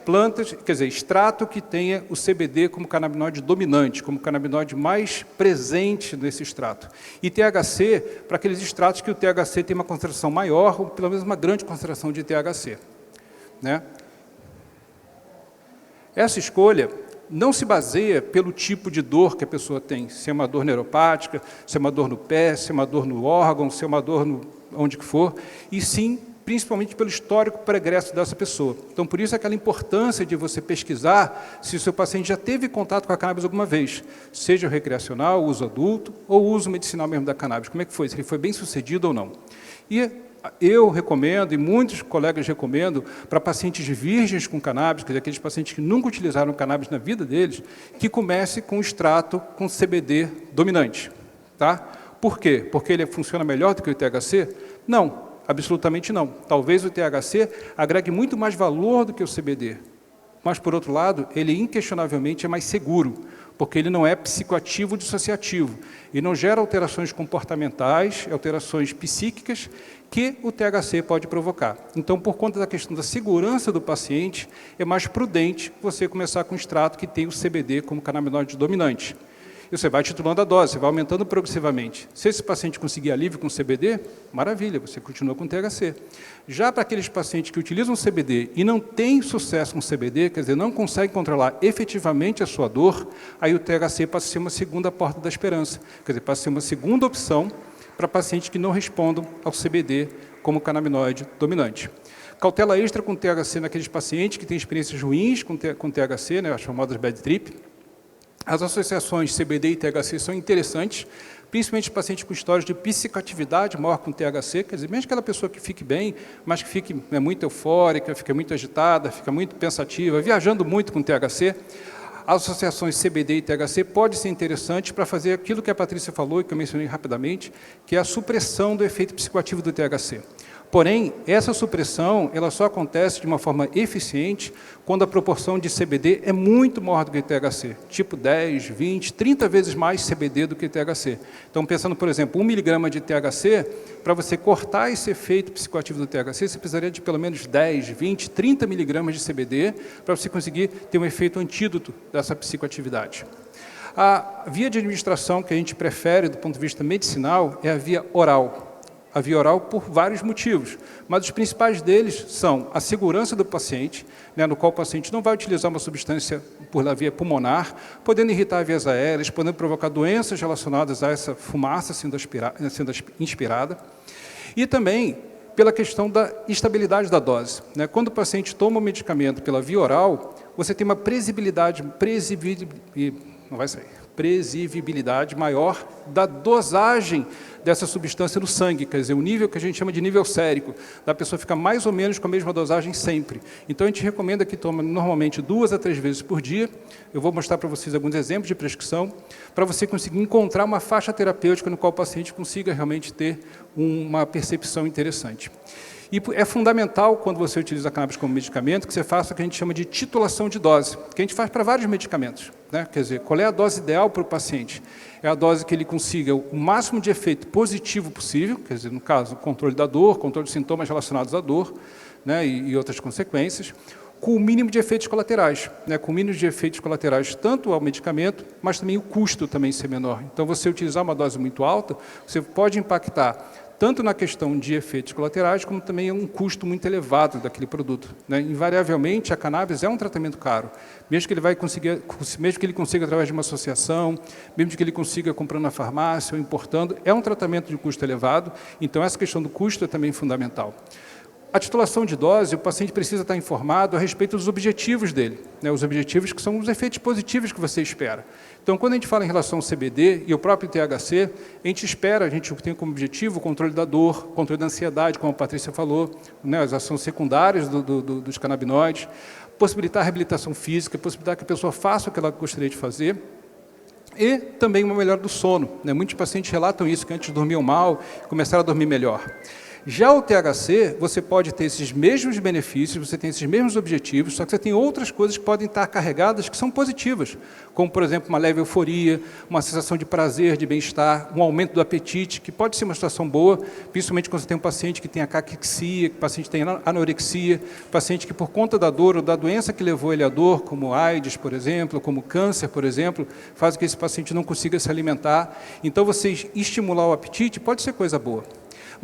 plantas, quer dizer, extrato que tenha o CBD como canabinoide dominante, como canabinoide mais presente nesse extrato. E THC, para aqueles extratos que o THC tem uma concentração maior, ou pelo menos uma grande concentração de THC. Né? Essa escolha não se baseia pelo tipo de dor que a pessoa tem, se é uma dor neuropática, se é uma dor no pé, se é uma dor no órgão, se é uma dor onde que for, e sim principalmente pelo histórico pregresso dessa pessoa. Então, por isso, aquela importância de você pesquisar se o seu paciente já teve contato com a cannabis alguma vez, seja recreacional, uso adulto, ou uso medicinal mesmo da cannabis. Como é que foi? Se ele foi bem sucedido ou não. E eu recomendo, e muitos colegas recomendam, para pacientes virgens com cannabis, quer dizer, aqueles pacientes que nunca utilizaram cannabis na vida deles, que comece com extrato com CBD dominante. Tá? Por quê? Porque ele funciona melhor do que o THC? Não. Absolutamente não. Talvez o THC agregue muito mais valor do que o CBD. Mas, por outro lado, ele inquestionavelmente é mais seguro, porque ele não é psicoativo dissociativo e não gera alterações comportamentais, alterações psíquicas que o THC pode provocar. Então, por conta da questão da segurança do paciente, é mais prudente você começar com um extrato que tem o CBD como canabinoide dominante. E você vai titulando a dose, você vai aumentando progressivamente. Se esse paciente conseguir alívio com CBD, maravilha, você continua com THC. Já para aqueles pacientes que utilizam CBD e não têm sucesso com CBD, quer dizer, não conseguem controlar efetivamente a sua dor, aí o THC passa a ser uma segunda porta da esperança. Quer dizer, passa a ser uma segunda opção para pacientes que não respondam ao CBD como canabinoide dominante. Cautela extra com THC naqueles pacientes que têm experiências ruins com THC, né, as famosas bad trip. As associações CBD e THC são interessantes, principalmente pacientes com histórias de psicoatividade maior com THC, quer dizer, mesmo aquela pessoa que fique bem, mas que fique muito eufórica, fica muito agitada, fica muito pensativa, viajando muito com THC, as associações CBD e THC podem ser interessantes para fazer aquilo que a Patrícia falou e que eu mencionei rapidamente, que é a supressão do efeito psicoativo do THC. Porém, essa supressão ela só acontece de uma forma eficiente quando a proporção de CBD é muito maior do que THC, tipo 10, 20, 30 vezes mais CBD do que THC. Então, pensando, por exemplo, 1 miligrama de THC, para você cortar esse efeito psicoativo do THC, você precisaria de pelo menos 10, 20, 30 miligramas de CBD para você conseguir ter um efeito antídoto dessa psicoatividade. A via de administração que a gente prefere do ponto de vista medicinal é a via oral. A via oral por vários motivos, mas os principais deles são a segurança do paciente, né, no qual o paciente não vai utilizar uma substância por la via pulmonar, podendo irritar vias aéreas, podendo provocar doenças relacionadas a essa fumaça sendo inspirada, e também pela questão da estabilidade da dose. Né? Quando o paciente toma o medicamento pela via oral, você tem uma previsibilidade maior da dosagem dessa substância no sangue, quer dizer, o nível que a gente chama de nível sérico, da pessoa ficar mais ou menos com a mesma dosagem sempre. Então, a gente recomenda que tome normalmente 2 a 3 vezes por dia. Eu vou mostrar para vocês alguns exemplos de prescrição, para você conseguir encontrar uma faixa terapêutica no qual o paciente consiga realmente ter uma percepção interessante. E é fundamental, quando você utiliza a cannabis como medicamento, que você faça o que a gente chama de titulação de dose, que a gente faz para vários medicamentos, né? Quer dizer, qual é a dose ideal para o paciente? É a dose que ele consiga o máximo de efeito positivo possível, quer dizer, no caso, controle da dor, controle de sintomas relacionados à dor, né, e outras consequências, com o mínimo de efeitos colaterais, né, com o mínimo de efeitos colaterais tanto ao medicamento, mas também o custo também ser menor. Então, você utilizar uma dose muito alta, você pode impactar tanto na questão de efeitos colaterais, como também um custo muito elevado daquele produto, né? Invariavelmente, a cannabis é um tratamento caro, mesmo que ele consiga através de uma associação, mesmo que ele consiga comprando na farmácia ou importando, é um tratamento de custo elevado, então essa questão do custo é também fundamental. A titulação de dose, o paciente precisa estar informado a respeito dos objetivos dele, né? Os objetivos que são os efeitos positivos que você espera. Então, quando a gente fala em relação ao CBD e o próprio THC, a gente tem como objetivo o controle da dor, o controle da ansiedade, como a Patrícia falou, né? As ações secundárias dos canabinoides, possibilitar a reabilitação física, possibilitar que a pessoa faça o que ela gostaria de fazer, e também uma melhora do sono, né? Muitos pacientes relatam isso, que antes dormiam mal, começaram a dormir melhor. Já o THC, você pode ter esses mesmos benefícios, você tem esses mesmos objetivos, só que você tem outras coisas que podem estar carregadas que são positivas, como, por exemplo, uma leve euforia, uma sensação de prazer, de bem-estar, um aumento do apetite, que pode ser uma situação boa, principalmente quando você tem um paciente que tem caquexia, que o paciente tem anorexia, paciente que, por conta da dor ou da doença que levou ele à dor, como AIDS, por exemplo, como câncer, por exemplo, faz com que esse paciente não consiga se alimentar. Então, você estimular o apetite pode ser coisa boa.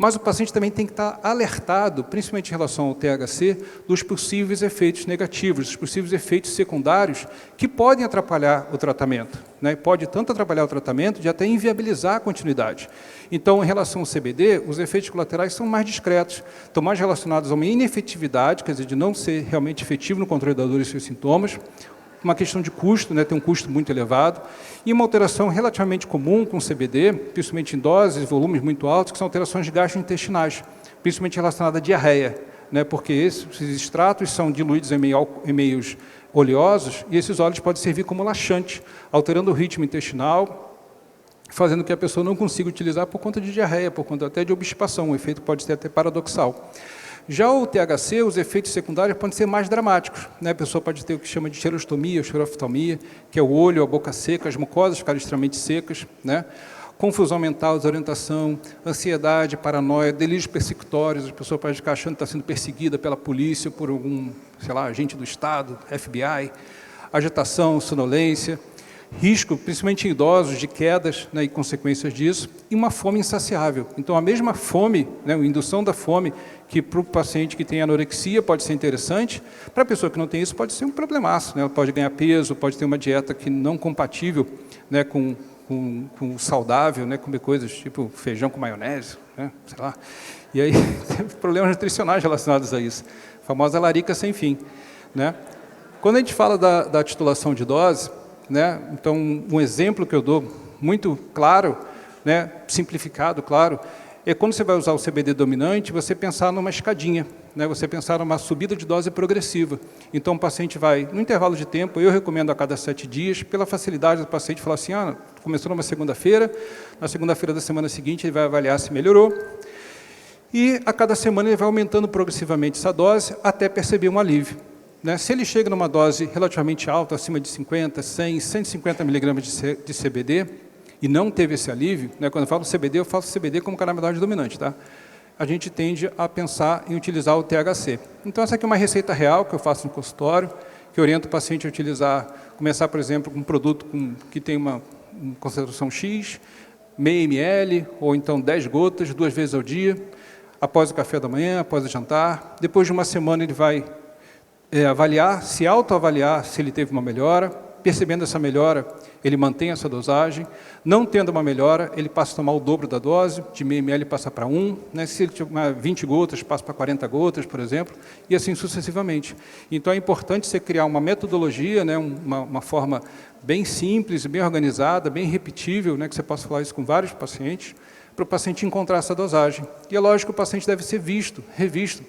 Mas o paciente também tem que estar alertado, principalmente em relação ao THC, dos possíveis efeitos negativos, dos possíveis efeitos secundários que podem atrapalhar o tratamento, né? Pode tanto atrapalhar o tratamento de até inviabilizar a continuidade. Então, em relação ao CBD, os efeitos colaterais são mais discretos, estão mais relacionados a uma inefetividade, quer dizer, de não ser realmente efetivo no controle da dor e seus sintomas, uma questão de custo, né, tem um custo muito elevado, e uma alteração relativamente comum com o CBD, principalmente em doses e volumes muito altos, que são alterações gastrointestinais, principalmente relacionadas à diarreia, né, porque esses extratos são diluídos em meios oleosos, e esses óleos podem servir como laxante, alterando o ritmo intestinal, fazendo que a pessoa não consiga utilizar por conta de diarreia, por conta até de obstipação, o efeito pode ser até paradoxal. Já o THC, os efeitos secundários podem ser mais dramáticos, né? A pessoa pode ter o que chama de xerostomia, xeroftalmia, que é o olho, a boca seca, as mucosas ficarem extremamente secas, né? Confusão mental, desorientação, ansiedade, paranoia, delírios persecutórios, a pessoa pode ficar achando que está sendo perseguida pela polícia, por algum, sei lá, agente do Estado, FBI, agitação, sonolência, risco, principalmente em idosos, de quedas, né, e consequências disso, e uma fome insaciável. Então, a mesma fome, né, a indução da fome, que para o paciente que tem anorexia pode ser interessante, para a pessoa que não tem isso pode ser um problemaço, né? Ela pode ganhar peso, pode ter uma dieta que não compatível, né, com saudável, né, comer coisas tipo feijão com maionese, né, sei lá. E aí, tem problemas nutricionais relacionados a isso. A famosa larica sem fim, né? Quando a gente fala da titulação de dose, né, então, um exemplo que eu dou muito claro, né, simplificado, claro, é quando você vai usar o CBD dominante, você pensar numa escadinha, né, você pensar numa subida de dose progressiva. Então, o paciente vai, no intervalo de tempo, eu recomendo a cada 7 dias, pela facilidade do paciente falar assim, começou numa segunda-feira, na segunda-feira da semana seguinte ele vai avaliar se melhorou, e a cada semana ele vai aumentando progressivamente essa dose até perceber um alívio. Né? Se ele chega numa dose relativamente alta, acima de 50, 100, 150 miligramas de CBD, e não teve esse alívio, né? Quando eu falo CBD, eu falo CBD como canabinoide dominante, tá? A gente tende a pensar em utilizar o THC. Então, essa aqui é uma receita real que eu faço no consultório, que oriento o paciente a utilizar, começar, por exemplo, com um produto que tem uma concentração X, meio ml, ou então 10 gotas, 2 vezes ao dia, após o café da manhã, após o jantar. Depois de uma semana, ele vai avaliar, se autoavaliar se ele teve uma melhora. Percebendo essa melhora, ele mantém essa dosagem. Não tendo uma melhora, ele passa a tomar o dobro da dose, de meio ml passa para 1, né? Se ele tomar 20 gotas, passa para 40 gotas, por exemplo, e assim sucessivamente. Então, é importante você criar uma metodologia, né? uma forma bem simples, bem organizada, bem repetível, né? Que você possa falar isso com vários pacientes, para o paciente encontrar essa dosagem. E é lógico que o paciente deve ser visto, revisto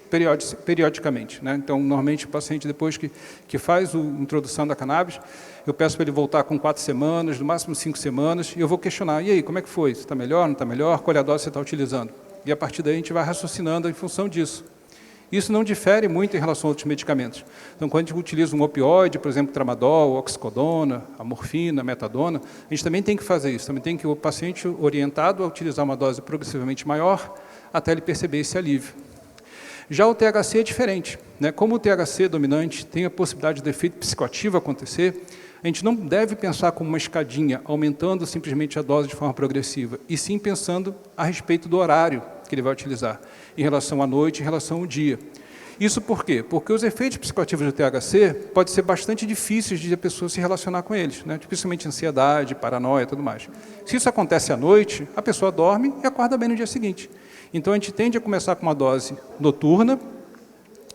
periodicamente, né? Então, normalmente, o paciente, depois que faz a introdução da cannabis, eu peço para ele voltar com 4 semanas, no máximo 5 semanas, e eu vou questionar, e aí, como é que foi? Você está melhor, não está melhor? Qual é a dose que você está utilizando? E, a partir daí, a gente vai raciocinando em função disso. Isso não difere muito em relação a outros medicamentos. Então, quando a gente utiliza um opioide, por exemplo, tramadol, oxicodona, a morfina, a metadona, a gente também tem que fazer isso. Também tem que o paciente orientado a utilizar uma dose progressivamente maior até ele perceber esse alívio. Já o THC é diferente, né? Como o THC dominante tem a possibilidade do efeito psicoativo acontecer, a gente não deve pensar como uma escadinha, aumentando simplesmente a dose de forma progressiva, e sim pensando a respeito do horário que ele vai utilizar, em relação à noite, em relação ao dia. Isso por quê? Porque os efeitos psicoativos do THC podem ser bastante difíceis de a pessoa se relacionar com eles, né? Principalmente ansiedade, paranoia e tudo mais. Se isso acontece à noite, a pessoa dorme e acorda bem no dia seguinte. Então, a gente tende a começar com uma dose noturna,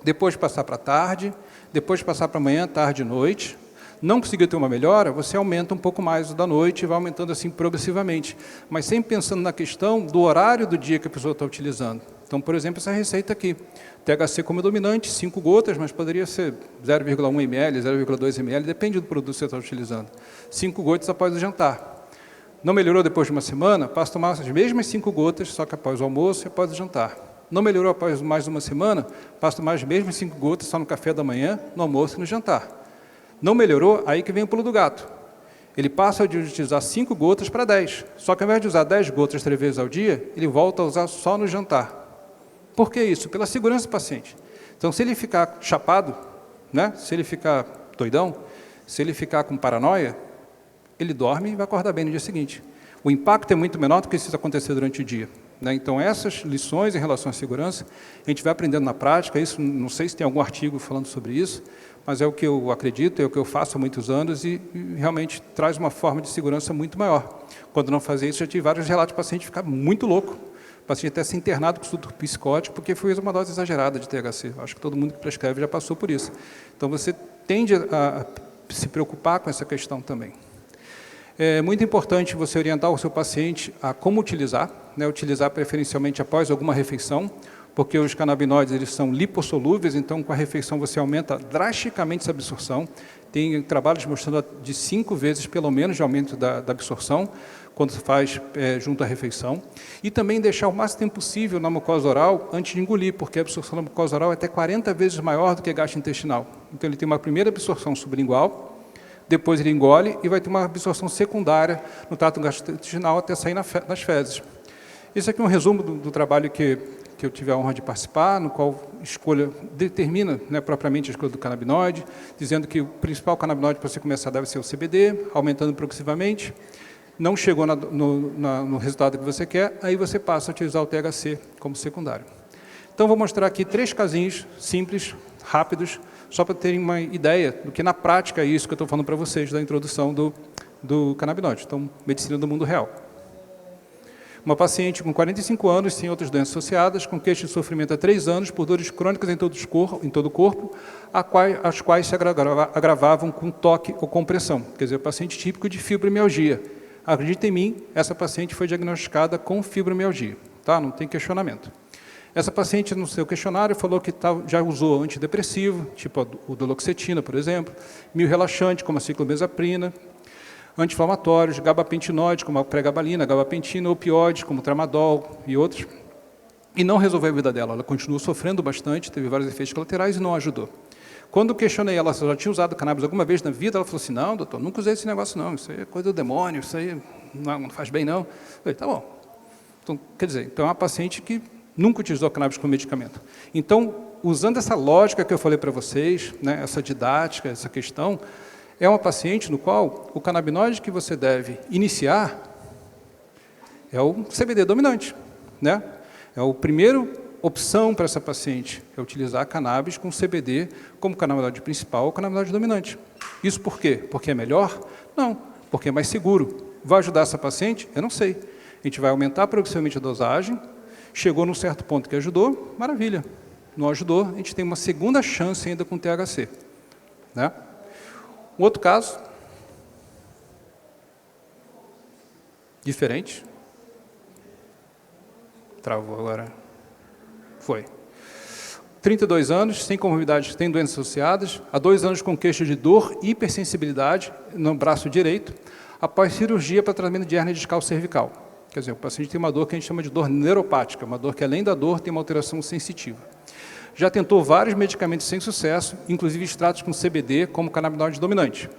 depois passar para a tarde, depois passar para amanhã, tarde e noite. Não conseguiu ter uma melhora, você aumenta um pouco mais o da noite e vai aumentando assim progressivamente, mas sempre pensando na questão do horário do dia que a pessoa está utilizando. Então, por exemplo, essa receita aqui, THC como dominante, 5 gotas, mas poderia ser 0,1 ml, 0,2 ml, depende do produto que você está utilizando. 5 gotas após o jantar. Não melhorou depois de uma semana, passa a tomar as mesmas 5 gotas, só que após o almoço e após o jantar. Não melhorou após mais de uma semana, passa a tomar as mesmas 5 gotas só no café da manhã, no almoço e no jantar. Não melhorou, aí que vem o pulo do gato. Ele passa de utilizar 5 gotas para 10. Só que ao invés de usar 10 gotas 3 vezes ao dia, ele volta a usar só no jantar. Por que isso? Pela segurança do paciente. Então, se ele ficar chapado, né? Se ele ficar doidão, se ele ficar com paranoia, ele dorme e vai acordar bem no dia seguinte. O impacto é muito menor do que se isso acontecer durante o dia, né? Então, essas lições em relação à segurança, a gente vai aprendendo na prática. Isso, não sei se tem algum artigo falando sobre isso, mas é o que eu acredito, é o que eu faço há muitos anos e realmente traz uma forma de segurança muito maior. Quando não fazia isso, já tive vários relatos de paciente ficar muito louco, o paciente até ser internado com surto psicótico, porque foi uma dose exagerada de THC. Acho que todo mundo que prescreve já passou por isso. Então, você tende a se preocupar com essa questão também. É muito importante você orientar o seu paciente a como utilizar, né? Utilizar preferencialmente após alguma refeição, porque os canabinoides eles são lipossolúveis, então com a refeição você aumenta drasticamente essa absorção. Tem trabalhos mostrando de 5 vezes, pelo menos, de aumento da absorção, quando se faz junto à refeição. E também deixar o máximo tempo possível na mucosa oral antes de engolir, porque a absorção da mucosa oral é até 40 vezes maior do que a gastrointestinal. Então, ele tem uma primeira absorção sublingual, depois ele engole e vai ter uma absorção secundária no trato gastrointestinal até sair nas fezes. Esse aqui é um resumo do trabalho que eu tive a honra de participar, no qual determina, né, propriamente a escolha do canabinoide, dizendo que o principal canabinoide para você começar deve ser o CBD, aumentando progressivamente. Não chegou no resultado que você quer, aí você passa a utilizar o THC como secundário. Então, vou mostrar aqui 3 casinhos simples, rápidos, só para terem uma ideia do que na prática é isso que eu estou falando para vocês, da introdução do canabinoide. Então, medicina do mundo real. Uma paciente com 45 anos, sem outras doenças associadas, com queixa de sofrimento há 3 anos, por dores crônicas em todo o corpo, as quais se agravavam com toque ou compressão. Quer dizer, paciente típico de fibromialgia. Acredita em mim, essa paciente foi diagnosticada com fibromialgia, tá? Não tem questionamento. Essa paciente, no seu questionário, falou que já usou antidepressivo, tipo o duloxetina, por exemplo, relaxante, como a ciclobenzaprina, anti-inflamatórios, gabapentinóide, como a pregabalina, gabapentina, opioides, como o tramadol e outros, e não resolveu a vida dela. Ela continuou sofrendo bastante, teve vários efeitos colaterais e não ajudou. Quando questionei ela se ela já tinha usado cannabis alguma vez na vida, ela falou assim, não, doutor, nunca usei esse negócio não, isso aí é coisa do demônio, isso aí não faz bem não. Eu falei, tá bom. Então, quer dizer, então é uma paciente que nunca utilizou cannabis como medicamento. Então, usando essa lógica que eu falei para vocês, né, essa didática, essa questão, é uma paciente no qual o canabinoide que você deve iniciar é o CBD dominante, né? É a primeira opção para essa paciente, é utilizar a cannabis com CBD como canabinoide principal ou canabinoide dominante. Isso por quê? Porque é melhor? Não, porque é mais seguro. Vai ajudar essa paciente? Eu não sei. A gente vai aumentar progressivamente a dosagem, chegou num certo ponto que ajudou, maravilha. Não ajudou, a gente tem uma segunda chance ainda com THC. Né? Um outro caso, diferente. Travou agora. Foi. 32 anos, sem comorbidades, tem doenças associadas, há 2 anos com queixa de dor e hipersensibilidade no braço direito, após cirurgia para tratamento de hérnia discal cervical. Quer dizer, o paciente tem uma dor que a gente chama de dor neuropática, uma dor que, além da dor, tem uma alteração sensitiva. Já tentou vários medicamentos sem sucesso, inclusive extratos com CBD, como canabinoide dominante.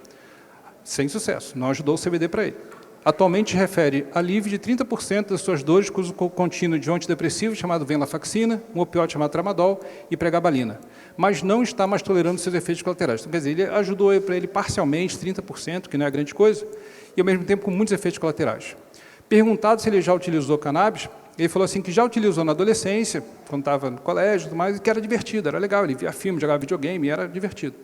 Sem sucesso, não ajudou o CBD para ele. Atualmente refere alívio de 30% das suas dores com uso contínuo de um antidepressivo chamado venlafaxina, um opioide chamado tramadol e pregabalina, mas não está mais tolerando seus efeitos colaterais. Então, quer dizer, ele ajudou para ele parcialmente, 30%, que não é grande coisa, e ao mesmo tempo com muitos efeitos colaterais. Perguntado se ele já utilizou cannabis, ele falou assim que já utilizou na adolescência, quando estava no colégio e tudo mais, e que era divertido, era legal, ele via filme, jogava videogame, era divertido.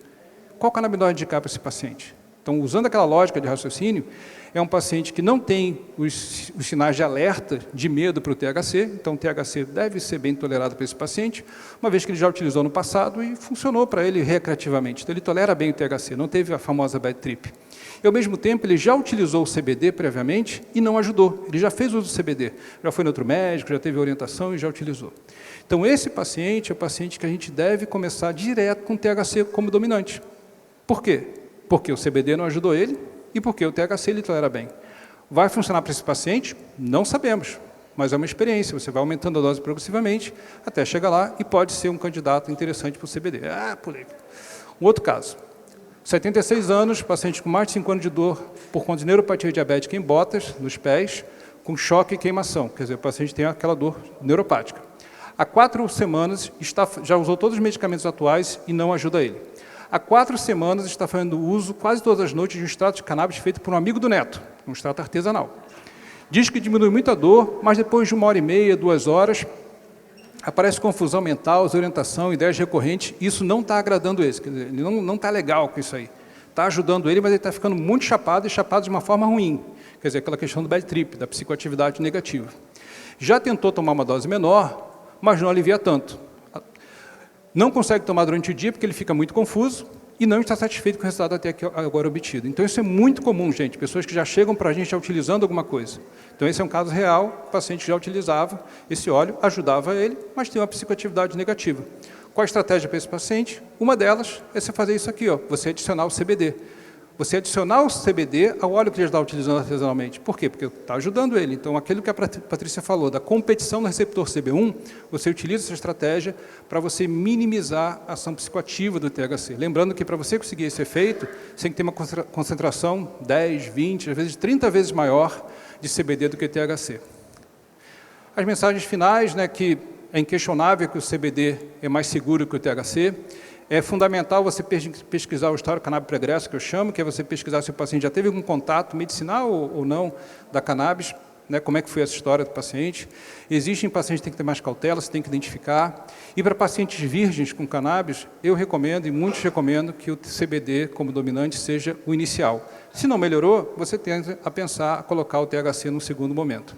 Qual canabinoide indicar para esse paciente? Então, usando aquela lógica de raciocínio, é um paciente que não tem os sinais de alerta, de medo para o THC, então o THC deve ser bem tolerado para esse paciente, uma vez que ele já utilizou no passado e funcionou para ele recreativamente. Então, ele tolera bem o THC, não teve a famosa bad trip. E, ao mesmo tempo, ele já utilizou o CBD previamente e não ajudou. Ele já fez uso do CBD, já foi no outro médico, já teve orientação e já utilizou. Então, esse paciente é o paciente que a gente deve começar direto com o THC como dominante. Por quê? Porque o CBD não ajudou ele e porque o THC ele tolera bem. Vai funcionar para esse paciente? Não sabemos, mas é uma experiência. Você vai aumentando a dose progressivamente até chegar lá e pode ser um candidato interessante para o CBD. Pulei. Um outro caso. 76 anos, paciente com mais de 5 anos de dor por conta de neuropatia diabética em botas, nos pés, com choque e queimação. Quer dizer, o paciente tem aquela dor neuropática. Há 4 semanas já usou todos os medicamentos atuais e não ajuda ele. Há 4 semanas está fazendo uso, quase todas as noites, de um extrato de cannabis feito por um amigo do neto, um extrato artesanal. Diz que diminui muito a dor, mas depois de 1h30, 2 horas, aparece confusão mental, desorientação, ideias recorrentes, e isso não está agradando ele, quer dizer, ele não está legal com isso aí. Está ajudando ele, mas ele está ficando muito chapado, e chapado de uma forma ruim, quer dizer, aquela questão do bad trip, da psicoatividade negativa. Já tentou tomar uma dose menor, mas não alivia tanto. Não consegue tomar durante o dia porque ele fica muito confuso e não está satisfeito com o resultado até aqui agora obtido. Então, isso é muito comum, gente, pessoas que já chegam para a gente já utilizando alguma coisa. Então, esse é um caso real, o paciente já utilizava esse óleo, ajudava ele, mas tem uma psicoatividade negativa. Qual a estratégia para esse paciente? Uma delas é você fazer isso aqui, você adicionar o CBD. Você adicionar o CBD ao óleo que ele está utilizando artesanalmente. Por quê? Porque está ajudando ele. Então, aquilo que a Patrícia falou, da competição no receptor CB1, você utiliza essa estratégia para você minimizar a ação psicoativa do THC. Lembrando que, para você conseguir esse efeito, você tem que ter uma concentração 10, 20, às vezes 30 vezes maior de CBD do que THC. As mensagens finais, que é inquestionável que o CBD é mais seguro que o THC. É fundamental você pesquisar o histórico canábico pregresso, que eu chamo, que é você pesquisar se o paciente já teve algum contato medicinal ou não da cannabis, como é que foi essa história do paciente. Existem pacientes que têm que ter mais cautela, você tem que identificar. E para pacientes virgens com cannabis, eu recomendo, e muitos recomendam, que o CBD como dominante seja o inicial. Se não melhorou, você tende a pensar a colocar o THC no segundo momento.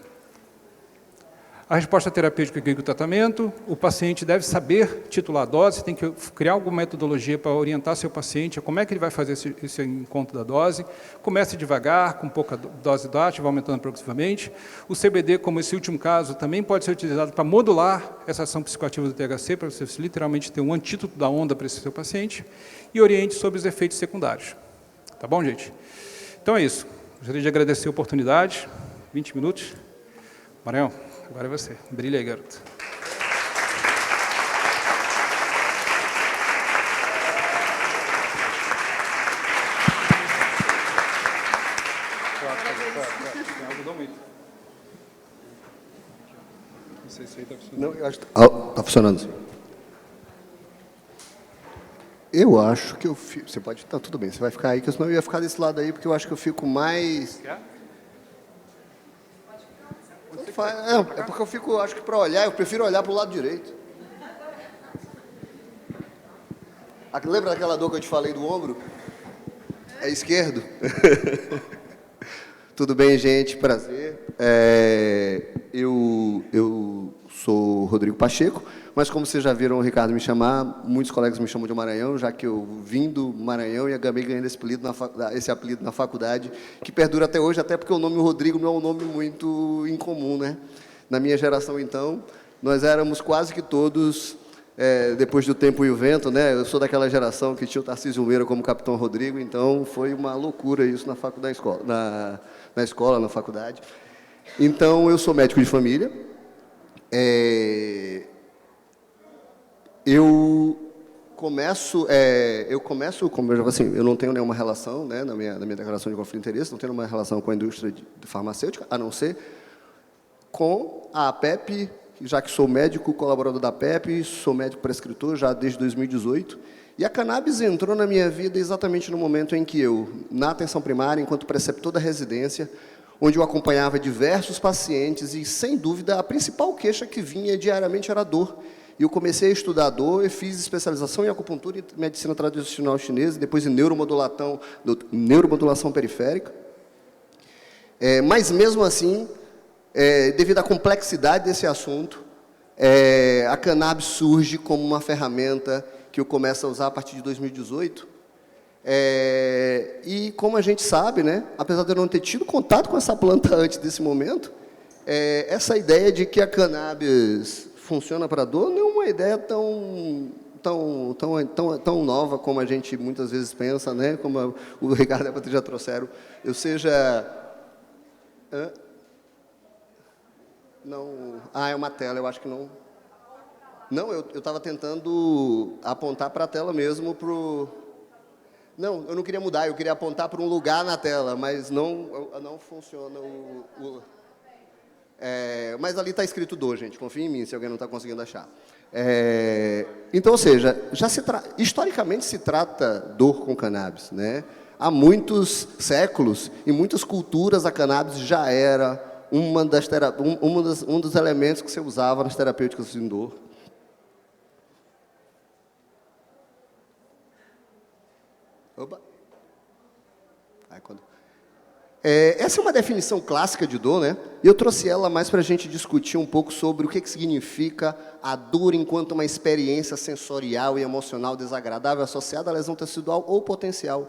A resposta terapêutica que o tratamento, o paciente deve saber titular a dose, tem que criar alguma metodologia para orientar seu paciente a como é que ele vai fazer esse encontro da dose. Comece devagar, com pouca dose dátil, vai aumentando progressivamente. O CBD, como esse último caso, também pode ser utilizado para modular essa ação psicoativa do THC, para você literalmente ter um antídoto da onda para esse seu paciente, e oriente sobre os efeitos secundários. Tá bom, gente? Então é isso. Gostaria de agradecer a oportunidade. 20 minutos. Maranhão. Agora é você. Brilha aí, garoto. Não sei se aí está funcionando. Não, eu acho que está funcionando. Eu acho que eu fico... Você pode... Tá, tudo bem, você vai ficar aí, porque senão eu ia ficar desse lado aí, porque eu acho que eu fico mais... Quer? É porque eu fico, acho que para olhar, eu prefiro olhar para o lado direito. Lembra daquela dor que eu te falei do ombro? É esquerdo. Tudo bem, gente? Prazer. Eu sou Rodrigo Pacheco, mas como vocês já viram o Ricardo me chamar, muitos colegas me chamam de Maranhão, já que eu vim do Maranhão e acabei ganhando esse apelido na faculdade, que perdura até hoje, até porque o nome Rodrigo não é um nome muito incomum, né? Na minha geração, então, nós éramos quase que todos, depois do Tempo e o Vento, né? Eu sou daquela geração que tinha o Tarcísio Meira como Capitão Rodrigo, então foi uma loucura isso na escola, na faculdade. Então, eu sou médico de família. Eu começo, como eu já falei assim, eu não tenho nenhuma relação, né, na minha declaração de conflito de interesse, não tenho nenhuma relação com a indústria de farmacêutica, a não ser com a APEP, já que sou médico colaborador da APEP, sou médico prescritor já desde 2018, e a cannabis entrou na minha vida exatamente no momento em que eu, na atenção primária, enquanto preceptor da residência, onde eu acompanhava diversos pacientes e, sem dúvida, a principal queixa que vinha diariamente era a dor. E eu comecei a estudar dor, eu fiz especialização em acupuntura e medicina tradicional chinesa, depois em neuromodulação periférica. Mas, mesmo assim, devido à complexidade desse assunto, a cannabis surge como uma ferramenta que eu começo a usar a partir de 2018. E, como a gente sabe, né, apesar de eu não ter tido contato com essa planta antes desse momento, essa ideia de que a cannabis funciona para dor não é uma ideia tão nova como a gente muitas vezes pensa, né? Como o Ricardo e a Patrícia já trouxeram. Não. É uma tela, eu acho que não. Não, eu estava tentando apontar para a tela mesmo. Não, eu não queria mudar, eu queria apontar para um lugar na tela, mas não funciona mas ali está escrito dor, gente, confia em mim, se alguém não está conseguindo achar. Então, ou seja, historicamente se trata dor com cannabis, né? Há muitos séculos, em muitas culturas, a cannabis já era um dos elementos que se usava nas terapêuticas em dor. Opa. Essa é uma definição clássica de dor, né? E eu trouxe ela mais para a gente discutir um pouco sobre o que significa a dor enquanto uma experiência sensorial e emocional desagradável associada à lesão tecidual ou potencial.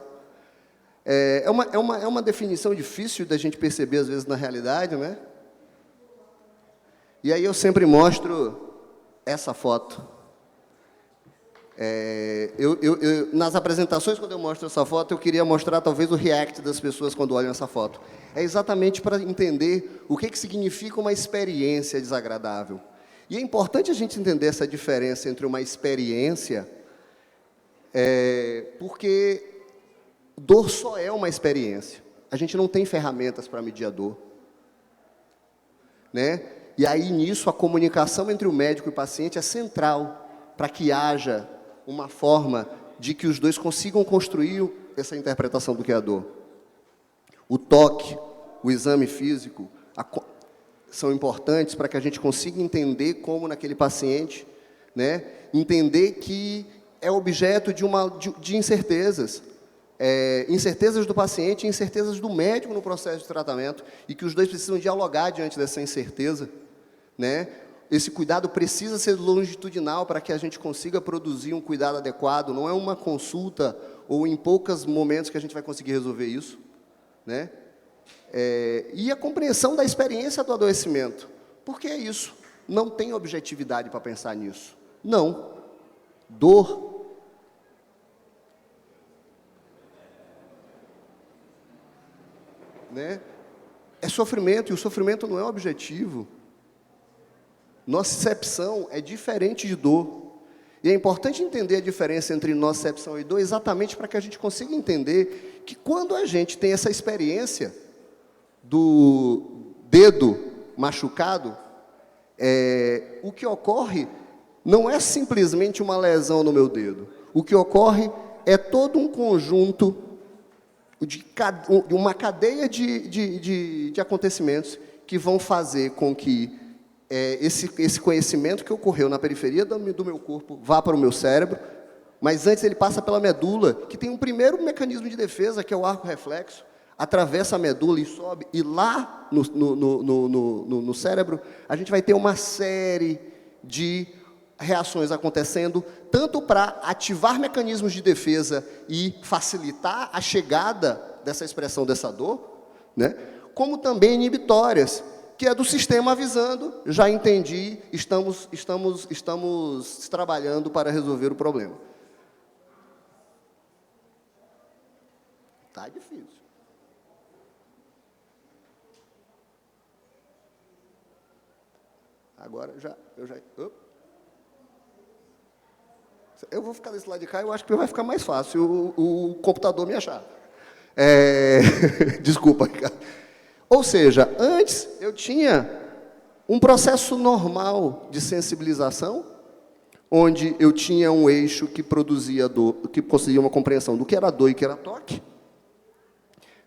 É uma definição difícil da gente perceber, às vezes, na realidade, né? E aí eu sempre mostro essa foto. Nas apresentações, quando eu mostro essa foto, eu queria mostrar talvez o react das pessoas quando olham essa foto. É exatamente para entender o que significa uma experiência desagradável. E é importante a gente entender essa diferença entre uma experiência, porque dor só é uma experiência. A gente não tem ferramentas para medir a dor, né? E aí, nisso, a comunicação entre o médico e o paciente é central para que haja uma forma de que os dois consigam construir essa interpretação do que é a dor. O toque, o exame físico, são importantes para que a gente consiga entender como naquele paciente, né, entender que é objeto de incertezas, incertezas do paciente e incertezas do médico no processo de tratamento, e que os dois precisam dialogar diante dessa incerteza, né? Esse cuidado precisa ser longitudinal para que a gente consiga produzir um cuidado adequado. Não é uma consulta ou em poucos momentos que a gente vai conseguir resolver isso, né? E a compreensão da experiência do adoecimento. Por que isso? Não tem objetividade para pensar nisso. Não. Dor. Né? É sofrimento, e o sofrimento não é objetivo. Nocepção é diferente de dor. E é importante entender a diferença entre nocepção e dor exatamente para que a gente consiga entender que quando a gente tem essa experiência do dedo machucado, o que ocorre não é simplesmente uma lesão no meu dedo. O que ocorre é todo um conjunto de uma cadeia de acontecimentos que vão fazer com que esse conhecimento que ocorreu na periferia do meu corpo vá para o meu cérebro, mas antes ele passa pela medula, que tem um primeiro mecanismo de defesa, que é o arco reflexo. atravessa a medula e sobe, e lá no cérebro, a gente vai ter uma série de reações acontecendo, tanto para ativar mecanismos de defesa e facilitar a chegada dessa expressão dessa dor, né? Como também inibitórias, que é do sistema avisando, já entendi, estamos trabalhando para resolver o problema. Tá difícil. Agora eu vou ficar desse lado de cá, eu acho que vai ficar mais fácil o computador me achar. Desculpa, Ricardo. Ou seja, antes eu tinha um processo normal de sensibilização, onde eu tinha um eixo que produzia dor, que possuía uma compreensão do que era dor e que era toque,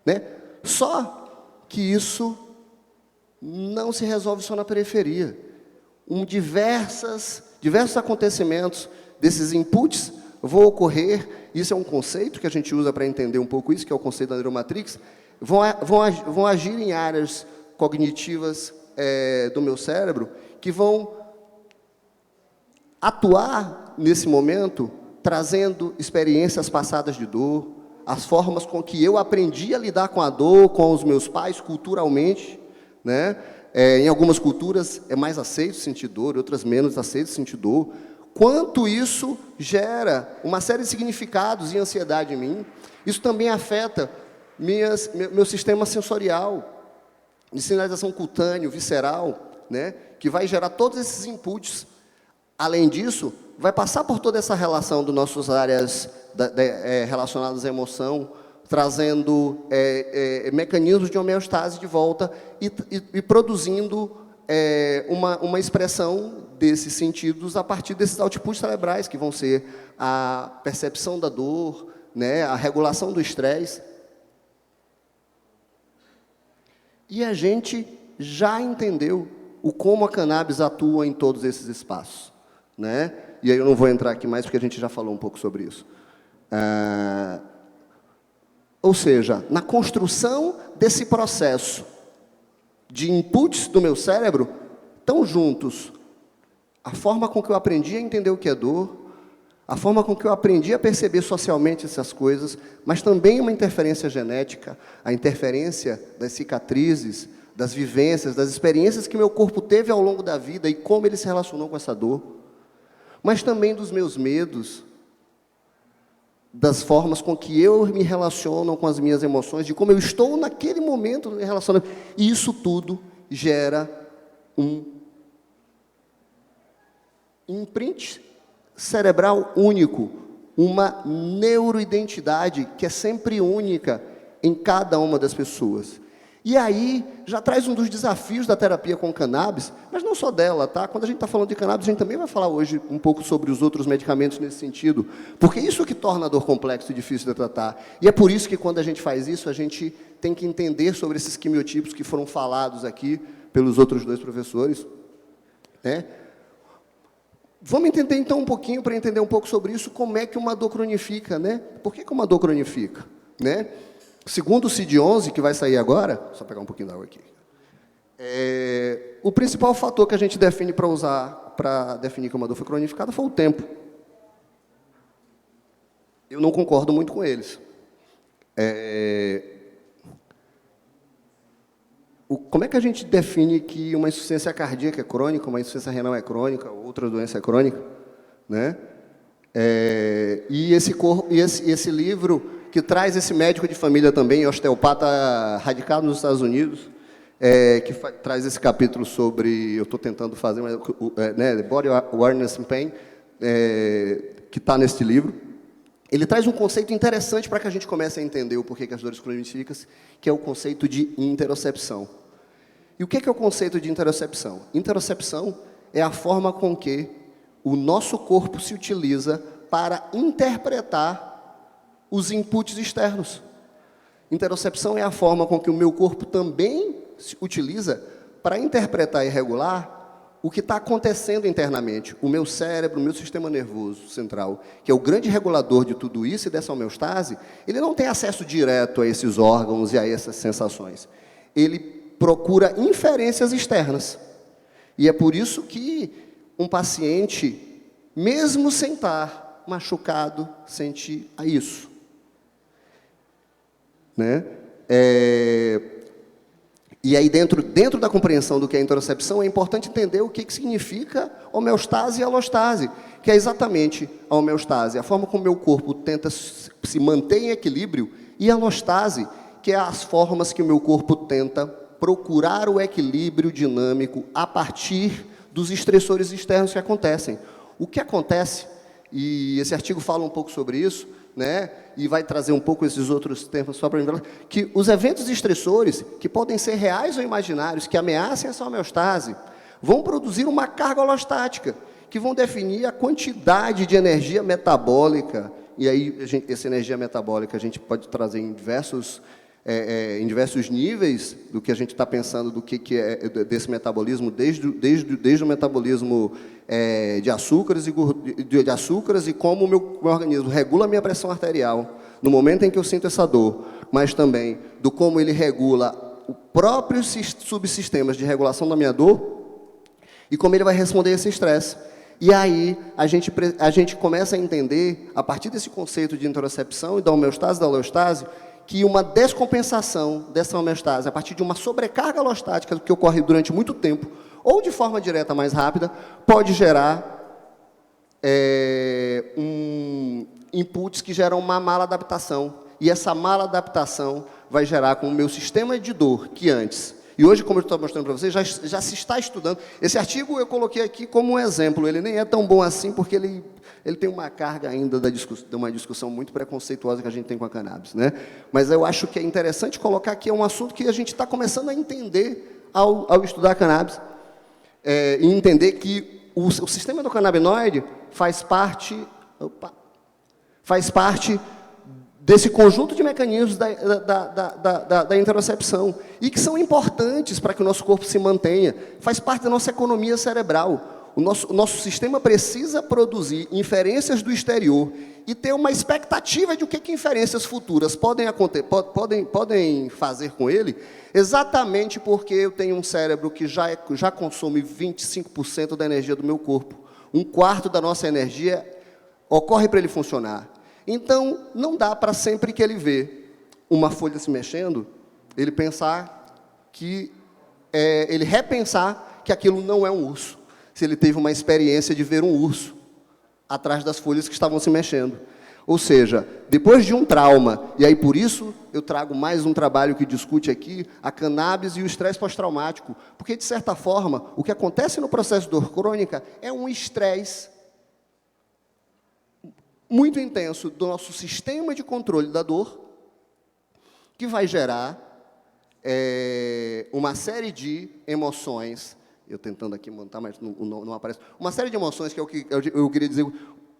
né? Só que isso não se resolve só na periferia. Diversos acontecimentos desses inputs vão ocorrer, isso é um conceito que a gente usa para entender um pouco isso, que é o conceito da neuromatrix, vão agir em áreas cognitivas do meu cérebro, que vão atuar nesse momento, trazendo experiências passadas de dor, as formas com que eu aprendi a lidar com a dor, com os meus pais, culturalmente, né? Em algumas culturas é mais aceito sentir dor, outras menos aceito sentir dor. Quanto isso gera uma série de significados e ansiedade em mim. Isso também afeta meu sistema sensorial, de sinalização cutâneo, visceral, né? Que vai gerar todos esses inputs. Além disso, vai passar por toda essa relação das nossas áreas relacionadas à emoção, trazendo mecanismos de homeostase de volta e produzindo uma expressão desses sentidos a partir desses outputs cerebrais, que vão ser a percepção da dor, né, a regulação do estresse. E a gente já entendeu como a cannabis atua em todos esses espaços, né? E aí eu não vou entrar aqui mais, porque a gente já falou um pouco sobre isso. Ou seja, na construção desse processo de inputs do meu cérebro, estão juntos a forma com que eu aprendi a entender o que é dor, a forma com que eu aprendi a perceber socialmente essas coisas, mas também uma interferência genética, a interferência das cicatrizes, das vivências, das experiências que meu corpo teve ao longo da vida e como ele se relacionou com essa dor, mas também dos meus medos, das formas com que eu me relaciono com as minhas emoções, de como eu estou naquele momento me relacionando. E isso tudo gera um imprint cerebral único, uma neuroidentidade que é sempre única em cada uma das pessoas. E aí, já traz um dos desafios da terapia com cannabis, mas não só dela, tá? Quando a gente está falando de cannabis, a gente também vai falar hoje um pouco sobre os outros medicamentos nesse sentido, porque isso que torna a dor complexa e difícil de tratar. E é por isso que, quando a gente faz isso, a gente tem que entender sobre esses quimiotipos que foram falados aqui pelos outros dois professores, né? Vamos entender, então, um pouquinho, para entender um pouco sobre isso, como é que uma dor cronifica, né? Por que uma dor cronifica, né? Segundo o CID-11, que vai sair agora, só pegar um pouquinho d'água aqui, o principal fator que a gente define para definir que uma dor foi cronificada foi o tempo. Eu não concordo muito com eles. Como é que a gente define que uma insuficiência cardíaca é crônica, uma insuficiência renal é crônica, outra doença é crônica, né? E esse livro que traz esse médico de família também, osteopata radicado nos Estados Unidos, que traz esse capítulo sobre, eu estou tentando fazer, né, Body Awareness and Pain, que está neste livro. Ele traz um conceito interessante para que a gente comece a entender o porquê que as dores cronificam, que é o conceito de interocepção. E o que é o conceito de interocepção? Interocepção é a forma com que o nosso corpo se utiliza para interpretar os inputs externos. Interocepção é a forma com que o meu corpo também se utiliza para interpretar e regular o que está acontecendo internamente. O meu cérebro, o meu sistema nervoso central, que é o grande regulador de tudo isso e dessa homeostase, ele não tem acesso direto a esses órgãos e a essas sensações. Ele procura inferências externas. E é por isso que um paciente, mesmo sem estar machucado, sente isso. Né? E aí, dentro da compreensão do que é interocepção, é importante entender o que significa homeostase e alostase, que é exatamente a homeostase, a forma como o meu corpo tenta se manter em equilíbrio, e a alostase, que é as formas que o meu corpo tenta procurar o equilíbrio dinâmico a partir dos estressores externos que acontecem. O que acontece, e esse artigo fala um pouco sobre isso, né, e vai trazer um pouco esses outros termos só para mim, que os eventos estressores, que podem ser reais ou imaginários, que ameacem essa homeostase, vão produzir uma carga alostática, que vão definir a quantidade de energia metabólica, e aí essa energia metabólica a gente pode trazer em diversos níveis do que a gente está pensando do que é desse metabolismo, desde o metabolismo de açúcares e como o meu organismo regula a minha pressão arterial no momento em que eu sinto essa dor, mas também do como ele regula os próprios subsistemas de regulação da minha dor e como ele vai responder a esse estresse. E aí a gente começa a entender, a partir desse conceito de interocepção e da homeostase e da alostase, que uma descompensação dessa homeostase, a partir de uma sobrecarga alostática que ocorre durante muito tempo, ou de forma direta mais rápida, pode gerar inputs que geram uma mala adaptação. E essa mala adaptação vai gerar com o meu sistema de dor, que antes... E hoje, como eu estou mostrando para vocês, já se está estudando. Esse artigo eu coloquei aqui como um exemplo. Ele nem é tão bom assim, porque ele tem uma carga ainda de uma discussão muito preconceituosa que a gente tem com a cannabis, né? Mas eu acho que é interessante colocar aqui um assunto que a gente está começando a entender ao estudar a cannabis, e entender que o sistema do canabinoide faz parte desse conjunto de mecanismos da interocepção, e que são importantes para que o nosso corpo se mantenha, faz parte da nossa economia cerebral. O nosso sistema precisa produzir inferências do exterior e ter uma expectativa de o que inferências futuras podem fazer com ele, exatamente porque eu tenho um cérebro que já consome 25% da energia do meu corpo. 1/4 da nossa energia ocorre para ele funcionar. Então, não dá para sempre que ele vê uma folha se mexendo, ele repensar que aquilo não é um urso, se ele teve uma experiência de ver um urso atrás das folhas que estavam se mexendo. Ou seja, depois de um trauma, e aí por isso eu trago mais um trabalho que discute aqui a cannabis e o estresse pós-traumático, porque, de certa forma, o que acontece no processo de dor crônica é um estresse muito intenso do nosso sistema de controle da dor, que vai gerar uma série de emoções, eu tentando aqui montar, mas não aparece, uma série de emoções, que é o que eu queria dizer,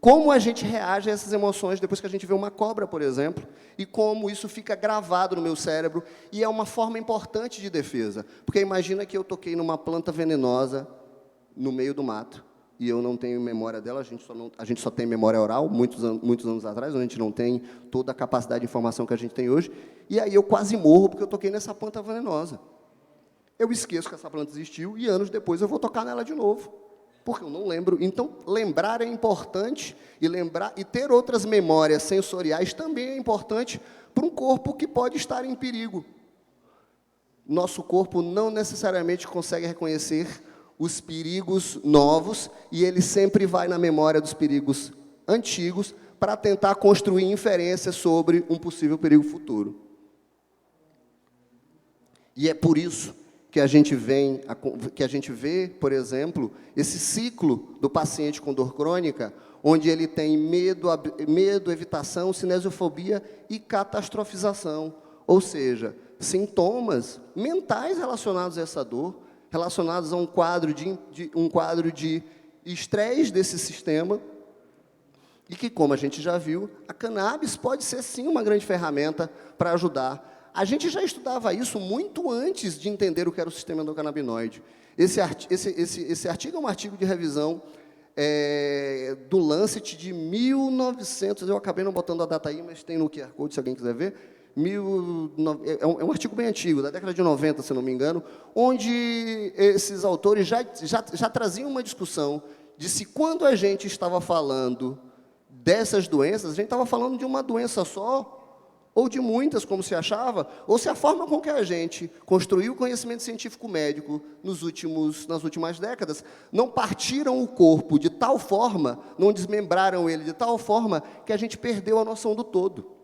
como a gente reage a essas emoções depois que a gente vê uma cobra, por exemplo, e como isso fica gravado no meu cérebro, e é uma forma importante de defesa, porque imagina que eu toquei numa planta venenosa no meio do mato, e eu não tenho memória dela, a gente só tem memória oral, muitos anos atrás, onde a gente não tem toda a capacidade de informação que a gente tem hoje, e aí eu quase morro porque eu toquei nessa planta venenosa. Eu esqueço que essa planta existiu, e anos depois eu vou tocar nela de novo, porque eu não lembro. Então, lembrar é importante, e ter outras memórias sensoriais também é importante para um corpo que pode estar em perigo. Nosso corpo não necessariamente consegue reconhecer os perigos novos, e ele sempre vai na memória dos perigos antigos para tentar construir inferências sobre um possível perigo futuro. E é por isso que a gente vê, por exemplo, esse ciclo do paciente com dor crônica, onde ele tem medo, evitação, cinesiofobia e catastrofização, ou seja, sintomas mentais relacionados a essa dor, relacionados a um quadro de estresse desse sistema, e que, como a gente já viu, a cannabis pode ser, sim, uma grande ferramenta para ajudar A gente já estudava isso muito antes de entender o que era o sistema endocannabinoide. Esse artigo é um artigo de revisão do Lancet de 1900, eu acabei não botando a data aí, mas tem no QR Code, se alguém quiser ver. É um artigo bem antigo, da década de 90, se não me engano, onde esses autores já traziam uma discussão de se, quando a gente estava falando dessas doenças, a gente estava falando de uma doença só, ou de muitas, como se achava, ou se a forma com que a gente construiu o conhecimento científico médico nas últimas décadas, não partiram o corpo de tal forma, não desmembraram ele de tal forma, que a gente perdeu a noção do todo.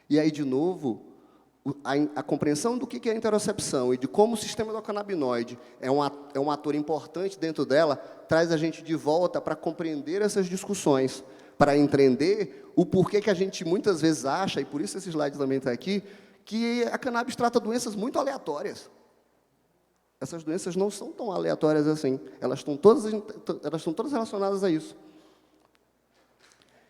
E aí, de novo, a compreensão do que é a interocepção e de como o sistema endocannabinoide é um ator importante dentro dela, traz a gente de volta para compreender essas discussões, para entender o porquê que a gente muitas vezes acha, e por isso esse slide também está aqui, que a cannabis trata doenças muito aleatórias. Essas doenças não são tão aleatórias assim. Elas estão todas relacionadas a isso.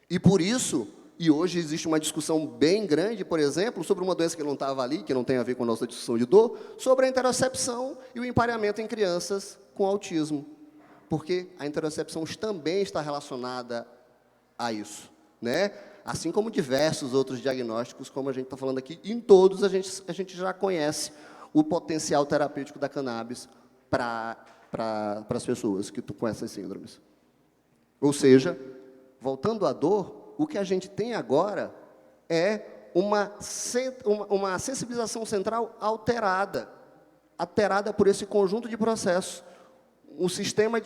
E por isso, e hoje existe uma discussão bem grande, por exemplo, sobre uma doença que não estava ali, que não tem a ver com a nossa discussão de dor, sobre a interocepção e o empareamento em crianças com autismo. Porque a interocepção também está relacionada a isso, né? Assim como diversos outros diagnósticos, como a gente está falando aqui, em todos a gente já conhece o potencial terapêutico da cannabis para as pessoas com essas síndromes. Ou seja, voltando à dor, o que a gente tem agora é uma sensibilização central alterada por esse conjunto de processos. Um sistema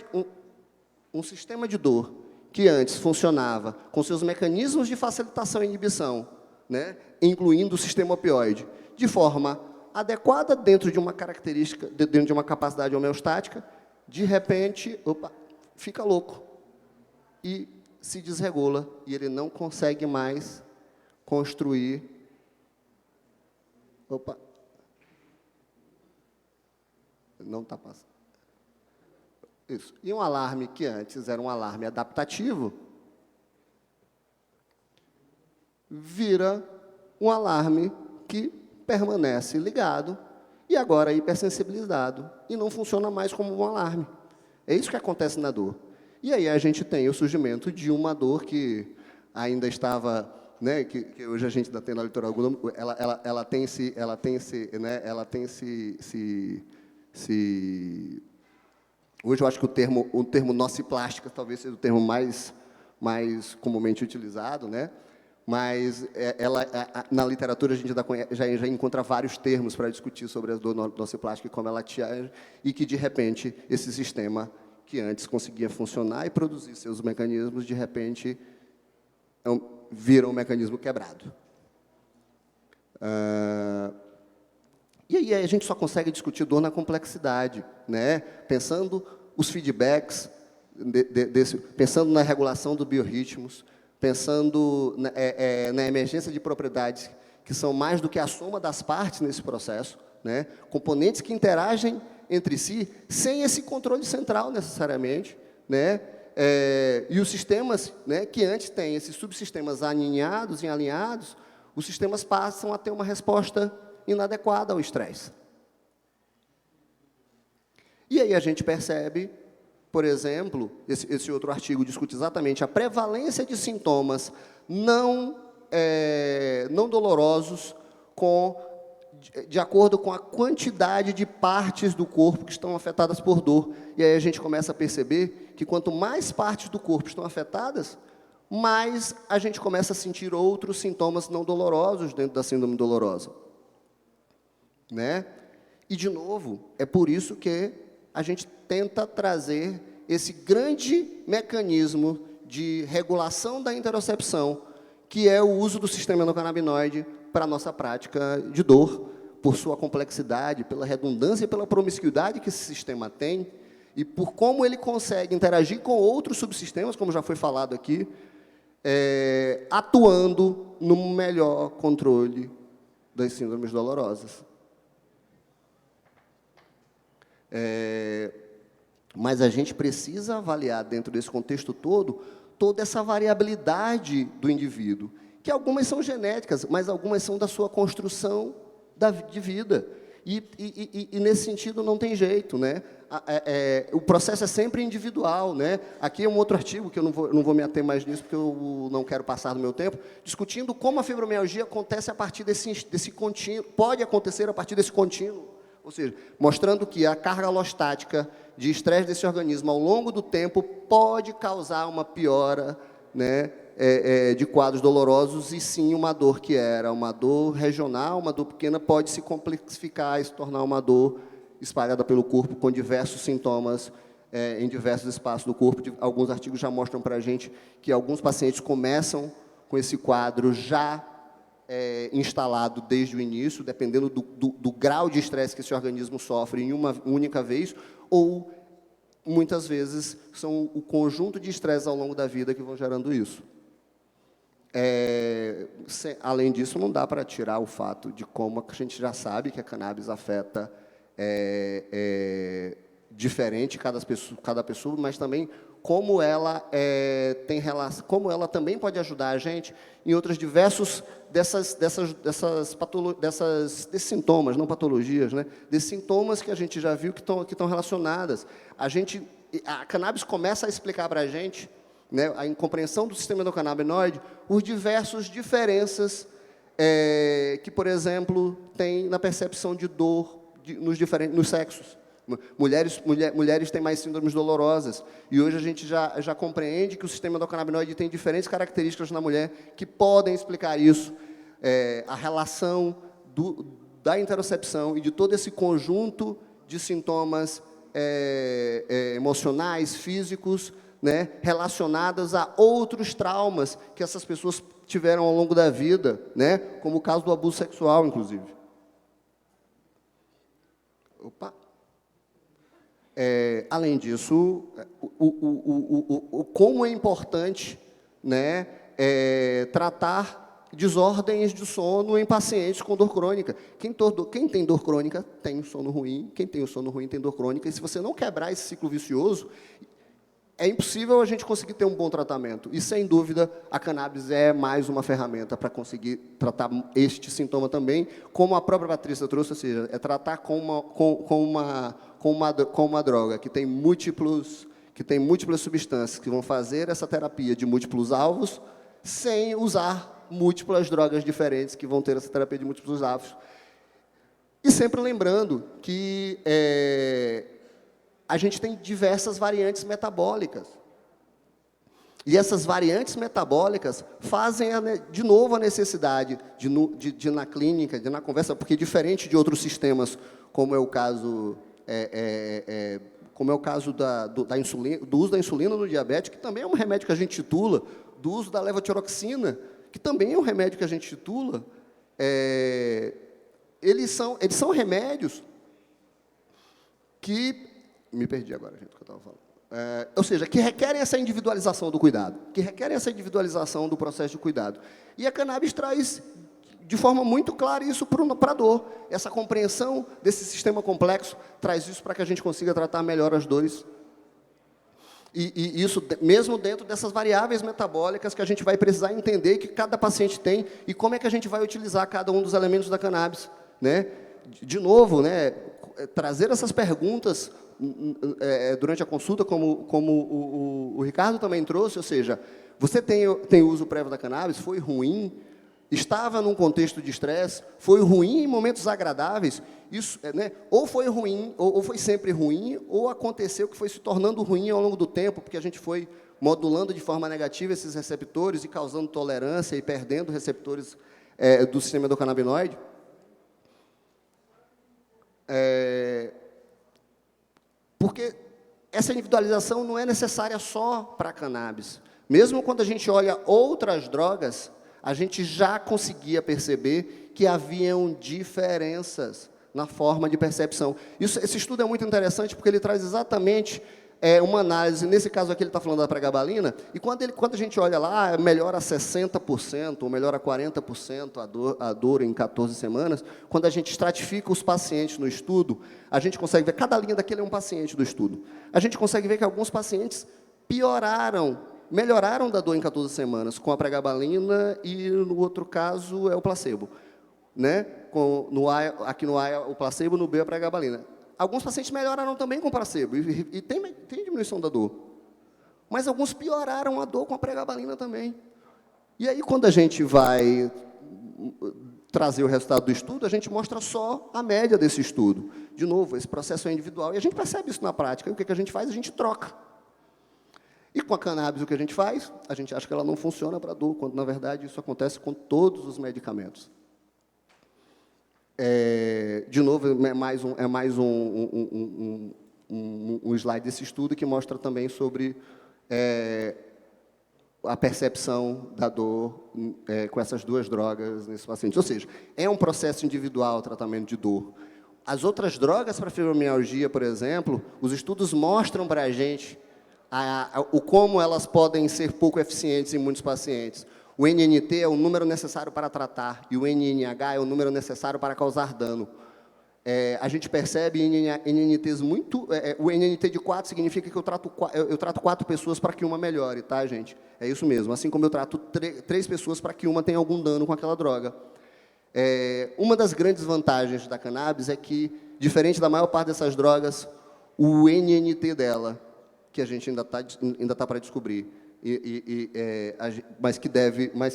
de dor que antes funcionava com seus mecanismos de facilitação e inibição, né, incluindo o sistema opioide, de forma adequada dentro de uma característica, dentro de uma capacidade homeostática, de repente, fica louco e se desregula, e ele não consegue mais construir... Não está passando. Isso. E um alarme que antes era um alarme adaptativo, vira um alarme que permanece ligado e agora é hipersensibilizado e não funciona mais como um alarme. É isso que acontece na dor. E aí a gente tem o surgimento de uma dor que ainda estava, né, que hoje a gente ainda tem na litoral aguda, ela tem hoje eu acho que o termo nociplástica talvez seja o termo mais comumente utilizado, né? Mas na literatura a gente já encontra vários termos para discutir sobre a dor nociplástica e como ela age, e que, de repente, esse sistema que antes conseguia funcionar e produzir seus mecanismos, de repente, vira um mecanismo quebrado. E aí a gente só consegue discutir dor na complexidade, né? Pensando os feedbacks, pensando na regulação dos biorritmos, pensando na emergência de propriedades que são mais do que a soma das partes nesse processo, né? Componentes que interagem entre si sem esse controle central necessariamente, né? E os sistemas, né, que antes têm esses subsistemas aninhados e alinhados, os sistemas passam a ter uma resposta inadequada ao estresse. E aí a gente percebe, por exemplo, esse outro artigo discute exatamente a prevalência de sintomas não dolorosos de acordo com a quantidade de partes do corpo que estão afetadas por dor. E aí a gente começa a perceber que quanto mais partes do corpo estão afetadas, mais a gente começa a sentir outros sintomas não dolorosos dentro da síndrome dolorosa. Né? E, de novo, é por isso que a gente tenta trazer esse grande mecanismo de regulação da interocepção, que é o uso do sistema endocannabinoide para a nossa prática de dor, por sua complexidade, pela redundância e pela promiscuidade que esse sistema tem, e por como ele consegue interagir com outros subsistemas, como já foi falado aqui, atuando no melhor controle das síndromes dolorosas. Mas a gente precisa avaliar, dentro desse contexto todo, toda essa variabilidade do indivíduo, que algumas são genéticas, mas algumas são da sua construção de vida. E nesse sentido não tem jeito, né? O processo é sempre individual, né? Aqui é um outro artigo, que eu não vou me ater mais nisso, porque eu não quero passar do meu tempo, discutindo como a fibromialgia acontece a partir desse contínuo, pode acontecer a partir desse contínuo, ou seja, mostrando que a carga alostática de estresse desse organismo ao longo do tempo pode causar uma piora, né, de quadros dolorosos, e sim uma dor que era uma dor regional, uma dor pequena, pode se complexificar e se tornar uma dor espalhada pelo corpo, com diversos sintomas em diversos espaços do corpo. Alguns artigos já mostram para a gente que alguns pacientes começam com esse quadro já instalado desde o início, dependendo do grau de estresse que esse organismo sofre em uma única vez, ou, muitas vezes, são o conjunto de estresse ao longo da vida que vão gerando isso. Além disso, não dá para tirar o fato de como a gente já sabe que a cannabis afeta diferente cada pessoa, mas também como ela tem relação, como ela também pode ajudar a gente em outros diversos desses sintomas, não patologias, né? Desses sintomas que a gente já viu que estão relacionadas. A cannabis começa a explicar para a gente, né, a incompreensão do sistema endocannabinoide, os diversas diferenças que, por exemplo, tem na percepção de dor nos sexos. Mulheres têm mais síndromes dolorosas, e hoje a gente já compreende que o sistema endocannabinoide tem diferentes características na mulher que podem explicar isso, a relação da interocepção e de todo esse conjunto de sintomas emocionais, físicos, né, relacionadas a outros traumas que essas pessoas tiveram ao longo da vida, né, como o caso do abuso sexual, inclusive. Opa! Além disso, como é importante, né, tratar desordens de sono em pacientes com dor crônica. Quem tem dor crônica tem sono ruim, quem tem o sono ruim tem dor crônica, e se você não quebrar esse ciclo vicioso, é impossível a gente conseguir ter um bom tratamento. E, sem dúvida, a cannabis é mais uma ferramenta para conseguir tratar este sintoma também, como a própria Patrícia trouxe, ou seja, é tratar com uma droga que tem múltiplas substâncias que vão fazer essa terapia de múltiplos alvos, sem usar múltiplas drogas diferentes que vão ter essa terapia de múltiplos alvos. E sempre lembrando que a gente tem diversas variantes metabólicas. E essas variantes metabólicas fazem, de novo, a necessidade de na clínica, de na conversa, porque diferente de outros sistemas, como é o caso da insulina, do uso da insulina no diabetes, que também é um remédio que a gente titula, do uso da levotiroxina, que também é um remédio que a gente titula, eles são remédios que... Me perdi agora, gente, do que eu estava falando. Ou seja, que requerem essa individualização do cuidado, que requerem essa individualização do processo de cuidado. E a cannabis traz, de forma muito clara, isso para a dor. Essa compreensão desse sistema complexo traz isso para que a gente consiga tratar melhor as dores. E isso, mesmo dentro dessas variáveis metabólicas que a gente vai precisar entender que cada paciente tem e como é que a gente vai utilizar cada um dos elementos da cannabis, né? De novo, né, trazer essas perguntas durante a consulta, como o Ricardo também trouxe, ou seja, você tem uso prévio da cannabis, foi ruim, estava num contexto de estresse, foi ruim em momentos agradáveis, isso, né, ou foi ruim, ou foi sempre ruim, ou aconteceu que foi se tornando ruim ao longo do tempo, porque a gente foi modulando de forma negativa esses receptores e causando tolerância e perdendo receptores do sistema endocannabinoide. Porque essa individualização não é necessária só para a cannabis. Mesmo quando a gente olha outras drogas, a gente já conseguia perceber que haviam diferenças na forma de percepção. Esse estudo é muito interessante porque ele traz exatamente uma análise, nesse caso aqui ele está falando da pregabalina, e quando a gente olha lá, melhora 60%, ou melhora 40% a dor em 14 semanas, quando a gente estratifica os pacientes no estudo, a gente consegue ver, cada linha daquele é um paciente do estudo, a gente consegue ver que alguns pacientes melhoraram da dor em 14 semanas com a pregabalina, e no outro caso é o placebo. né? Aqui no A é o placebo, no B é a pregabalina. Alguns pacientes melhoraram também com o placebo, e tem diminuição da dor. Mas alguns pioraram a dor com a pregabalina também. E aí, quando a gente vai trazer o resultado do estudo, a gente mostra só a média desse estudo. De novo, esse processo é individual, e a gente percebe isso na prática. E o que a gente faz? A gente troca. E com a cannabis, o que a gente faz? A gente acha que ela não funciona para dor, quando, na verdade, isso acontece com todos os medicamentos. De novo, é mais um slide desse estudo que mostra também sobre a percepção da dor com essas duas drogas nesse paciente. Ou seja, é um processo individual o tratamento de dor. As outras drogas para fibromialgia, por exemplo, os estudos mostram para a gente como elas podem ser pouco eficientes em muitos pacientes. O NNT é o número necessário para tratar, e o NNH é o número necessário para causar dano. A gente percebe NNTs muito... o NNT de 4 significa que eu trato 4 pessoas para que uma melhore, tá, gente? É isso mesmo, assim como eu trato 3 pessoas para que uma tenha algum dano com aquela droga. Uma das grandes vantagens da cannabis é que, diferente da maior parte dessas drogas, o NNT dela, que a gente ainda tá para descobrir, mas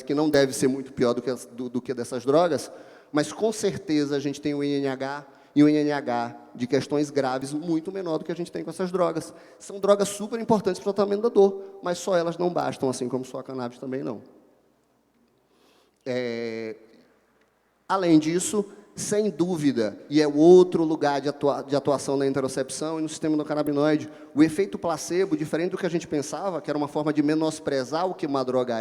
que não deve ser muito pior do que dessas drogas, mas com certeza a gente tem o NNH, e o NNH de questões graves muito menor do que a gente tem com essas drogas. São drogas super importantes para o tratamento da dor, mas só elas não bastam, assim como só a cannabis também não. Além disso, sem dúvida, e é outro lugar de atuação na interocepção e no sistema endocannabinoide, o efeito placebo, diferente do que a gente pensava, que era uma forma de menosprezar o que uma droga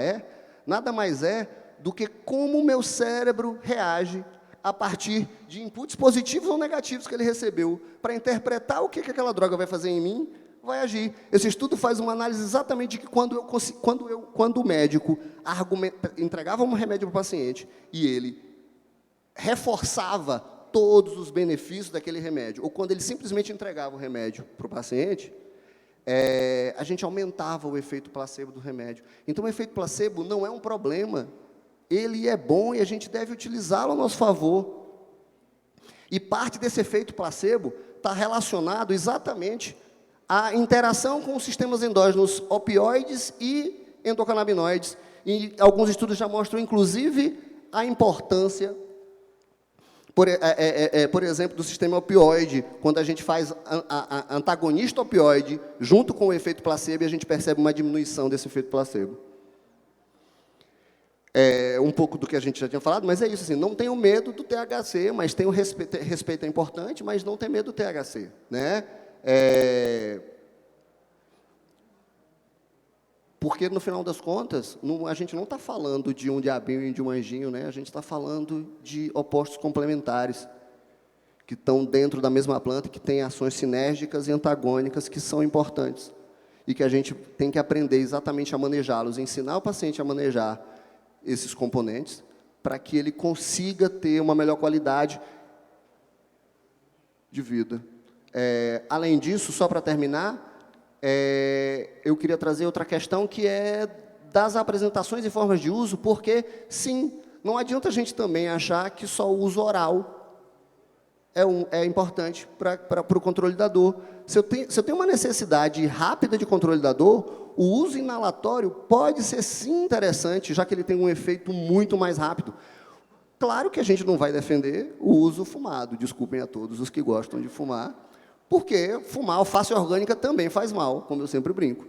nada mais é do que como o meu cérebro reage a partir de inputs positivos ou negativos que ele recebeu, para interpretar o que aquela droga vai fazer em mim, vai agir. Esse estudo faz uma análise exatamente de que quando o médico entregava um remédio para o paciente e ele reforçava todos os benefícios daquele remédio, ou quando ele simplesmente entregava o remédio para o paciente, a gente aumentava o efeito placebo do remédio. Então, o efeito placebo não é um problema, ele é bom e a gente deve utilizá-lo a nosso favor. E parte desse efeito placebo está relacionado exatamente à interação com os sistemas endógenos opioides e endocannabinoides. E alguns estudos já mostram, inclusive, a importância, por exemplo, do sistema opioide, quando a gente faz antagonista opioide junto com o efeito placebo, e a gente percebe uma diminuição desse efeito placebo. Um pouco do que a gente já tinha falado, mas é isso, assim, não tenham medo do THC, mas tenham respeito é importante, mas não tem medo do THC, né? Porque, no final das contas, a gente não está falando de um diabinho e de um anjinho, né? A gente está falando de opostos complementares, que estão dentro da mesma planta, que têm ações sinérgicas e antagônicas que são importantes, e que a gente tem que aprender exatamente a manejá-los, ensinar o paciente a manejar esses componentes, para que ele consiga ter uma melhor qualidade de vida. Além disso, só para terminar, eu queria trazer outra questão, que é das apresentações e formas de uso, porque, sim, não adianta a gente também achar que só o uso oral é importante para o controle da dor. Se eu tenho uma necessidade rápida de controle da dor, o uso inalatório pode ser, sim, interessante, já que ele tem um efeito muito mais rápido. Claro que a gente não vai defender o uso fumado, desculpem a todos os que gostam de fumar, porque fumar alface orgânica também faz mal, como eu sempre brinco.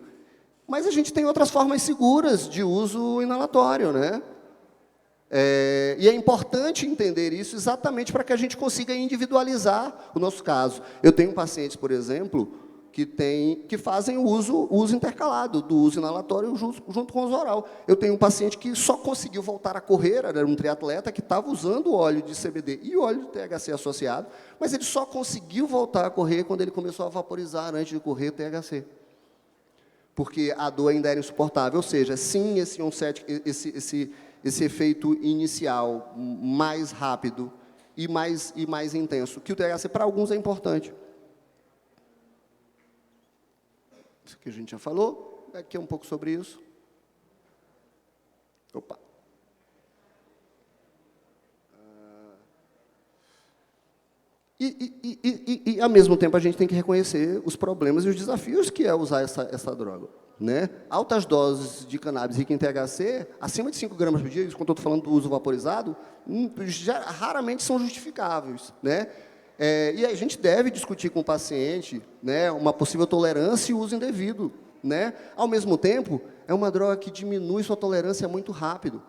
Mas a gente tem outras formas seguras de uso inalatório, né? E é importante entender isso exatamente para que a gente consiga individualizar o nosso caso. Eu tenho pacientes, por exemplo, que fazem o uso intercalado, do uso inalatório junto com o uso oral. Eu tenho um paciente que só conseguiu voltar a correr, era um triatleta que estava usando o óleo de CBD e o óleo de THC associado, mas ele só conseguiu voltar a correr quando ele começou a vaporizar antes de correr THC. Porque a dor ainda era insuportável. Ou seja, sim, esse onset, esse efeito inicial mais rápido e mais intenso, que o THC para alguns é importante. Isso que a gente já falou, aqui é um pouco sobre isso. E, ao mesmo tempo, a gente tem que reconhecer os problemas e os desafios que é usar essa droga. Né? Altas doses de cannabis rica em THC, acima de 5 gramas por dia, quando eu estou falando do uso vaporizado, raramente são justificáveis. Né? E a gente deve discutir com o paciente, né, uma possível tolerância e uso indevido. Né? Ao mesmo tempo, é uma droga que diminui sua tolerância muito rápido.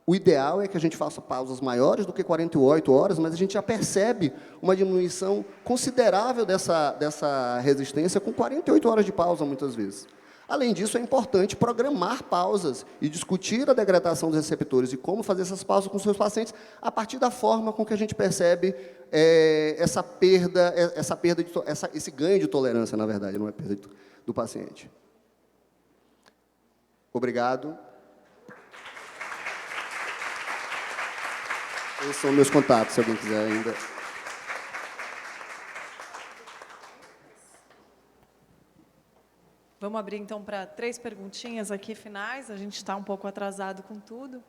O ideal é que a gente faça pausas maiores do que 48 horas, mas a gente já percebe uma diminuição considerável dessa resistência com 48 horas de pausa, muitas vezes. Além disso, é importante programar pausas e discutir a degradação dos receptores e como fazer essas pausas com seus pacientes a partir da forma com que a gente percebe esse ganho de tolerância, na verdade, não é perda do paciente. Obrigado. Esses são meus contatos, se alguém quiser ainda. Vamos abrir, então, para 3 perguntinhas aqui finais. A gente está um pouco atrasado com tudo.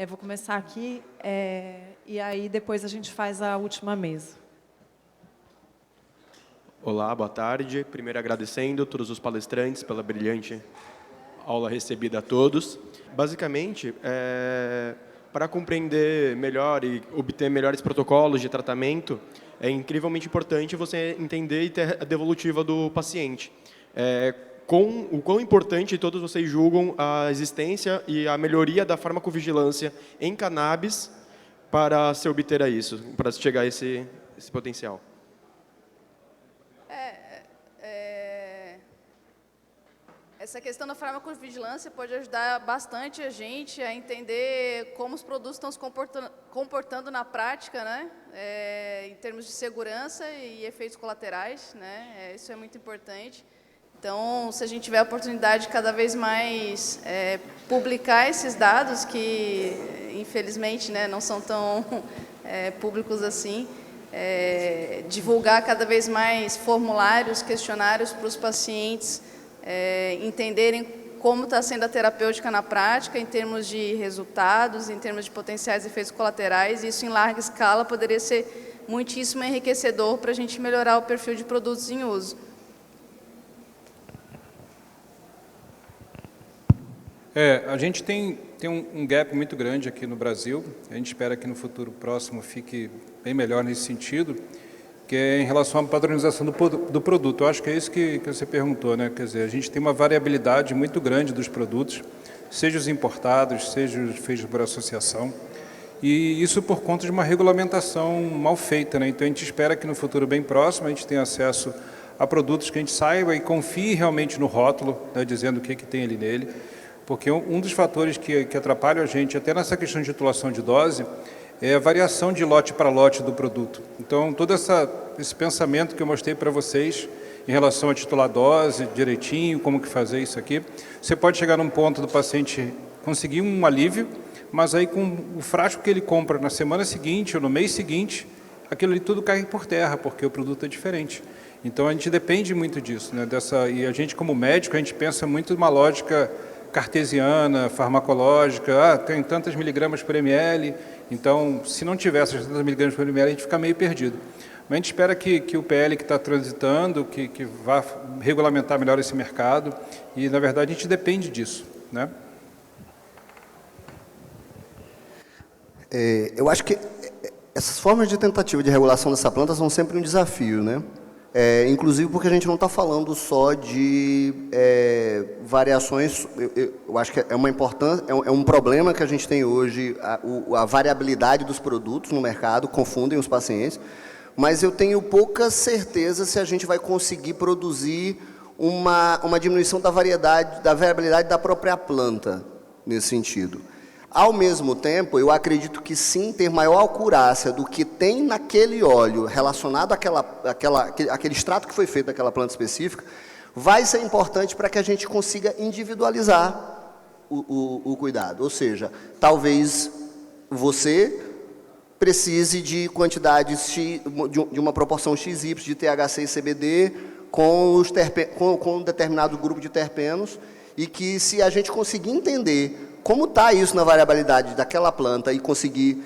Vou começar aqui, e aí depois a gente faz a última mesa. Olá, boa tarde. Primeiro, agradecendo a todos os palestrantes pela brilhante aula recebida a todos. Basicamente, para compreender melhor e obter melhores protocolos de tratamento, é incrivelmente importante você entender e ter a devolutiva do paciente. O quão importante todos vocês julgam a existência e a melhoria da farmacovigilância em cannabis para se obter a isso, para se chegar a esse potencial? Essa questão da farmacovigilância pode ajudar bastante a gente a entender como os produtos estão se comportando na prática, né? Em termos de segurança e efeitos colaterais, né? Isso é muito importante. Então, se a gente tiver a oportunidade de cada vez mais publicar esses dados, que infelizmente, né, não são tão públicos assim, divulgar cada vez mais formulários, questionários para os pacientes entenderem como está sendo a terapêutica na prática, em termos de resultados, em termos de potenciais efeitos colaterais, isso em larga escala poderia ser muitíssimo enriquecedor para a gente melhorar o perfil de produtos em uso. A gente tem um gap muito grande aqui no Brasil. A gente espera que no futuro próximo fique bem melhor nesse sentido, que é em relação à padronização do produto. Eu acho que é isso que você perguntou, né? Quer dizer, a gente tem uma variabilidade muito grande dos produtos, seja os importados, seja os feitos por associação, e isso por conta de uma regulamentação mal feita, né? Então, a gente espera que no futuro bem próximo a gente tenha acesso a produtos que a gente saiba e confie realmente no rótulo, né, dizendo o que tem ali nele, porque um dos fatores que atrapalham a gente, até nessa questão de titulação de dose, é a variação de lote para lote do produto. Então, todo esse pensamento que eu mostrei para vocês em relação a titular dose, direitinho, como que fazer isso aqui, você pode chegar num ponto do paciente conseguir um alívio, mas aí com o frasco que ele compra na semana seguinte ou no mês seguinte, aquilo ali tudo cai por terra, porque o produto é diferente. Então, a gente depende muito disso, né? E a gente, como médico, a gente pensa muito numa lógica cartesiana, farmacológica, tem tantas miligramas por ml, então, se não tiver essas tantas miligramas por ml, a gente fica meio perdido. Mas a gente espera que o PL que está transitando, que vá regulamentar melhor esse mercado, e, na verdade, a gente depende disso, né? Eu acho que essas formas de tentativa de regulação dessa planta são sempre um desafio, né? Inclusive porque a gente não está falando só de variações. Eu acho que é um problema que a gente tem hoje, a variabilidade dos produtos no mercado, confundem os pacientes, mas eu tenho pouca certeza se a gente vai conseguir produzir uma diminuição da variabilidade da própria planta, nesse sentido. Ao mesmo tempo, eu acredito que sim, ter maior acurácia do que tem naquele óleo relacionado àquele extrato que foi feito daquela planta específica, vai ser importante para que a gente consiga individualizar o cuidado. Ou seja, talvez você precise de quantidades de uma proporção XY de THC e CBD com um determinado grupo de terpenos, e que, se a gente conseguir entender como está isso na variabilidade daquela planta e conseguir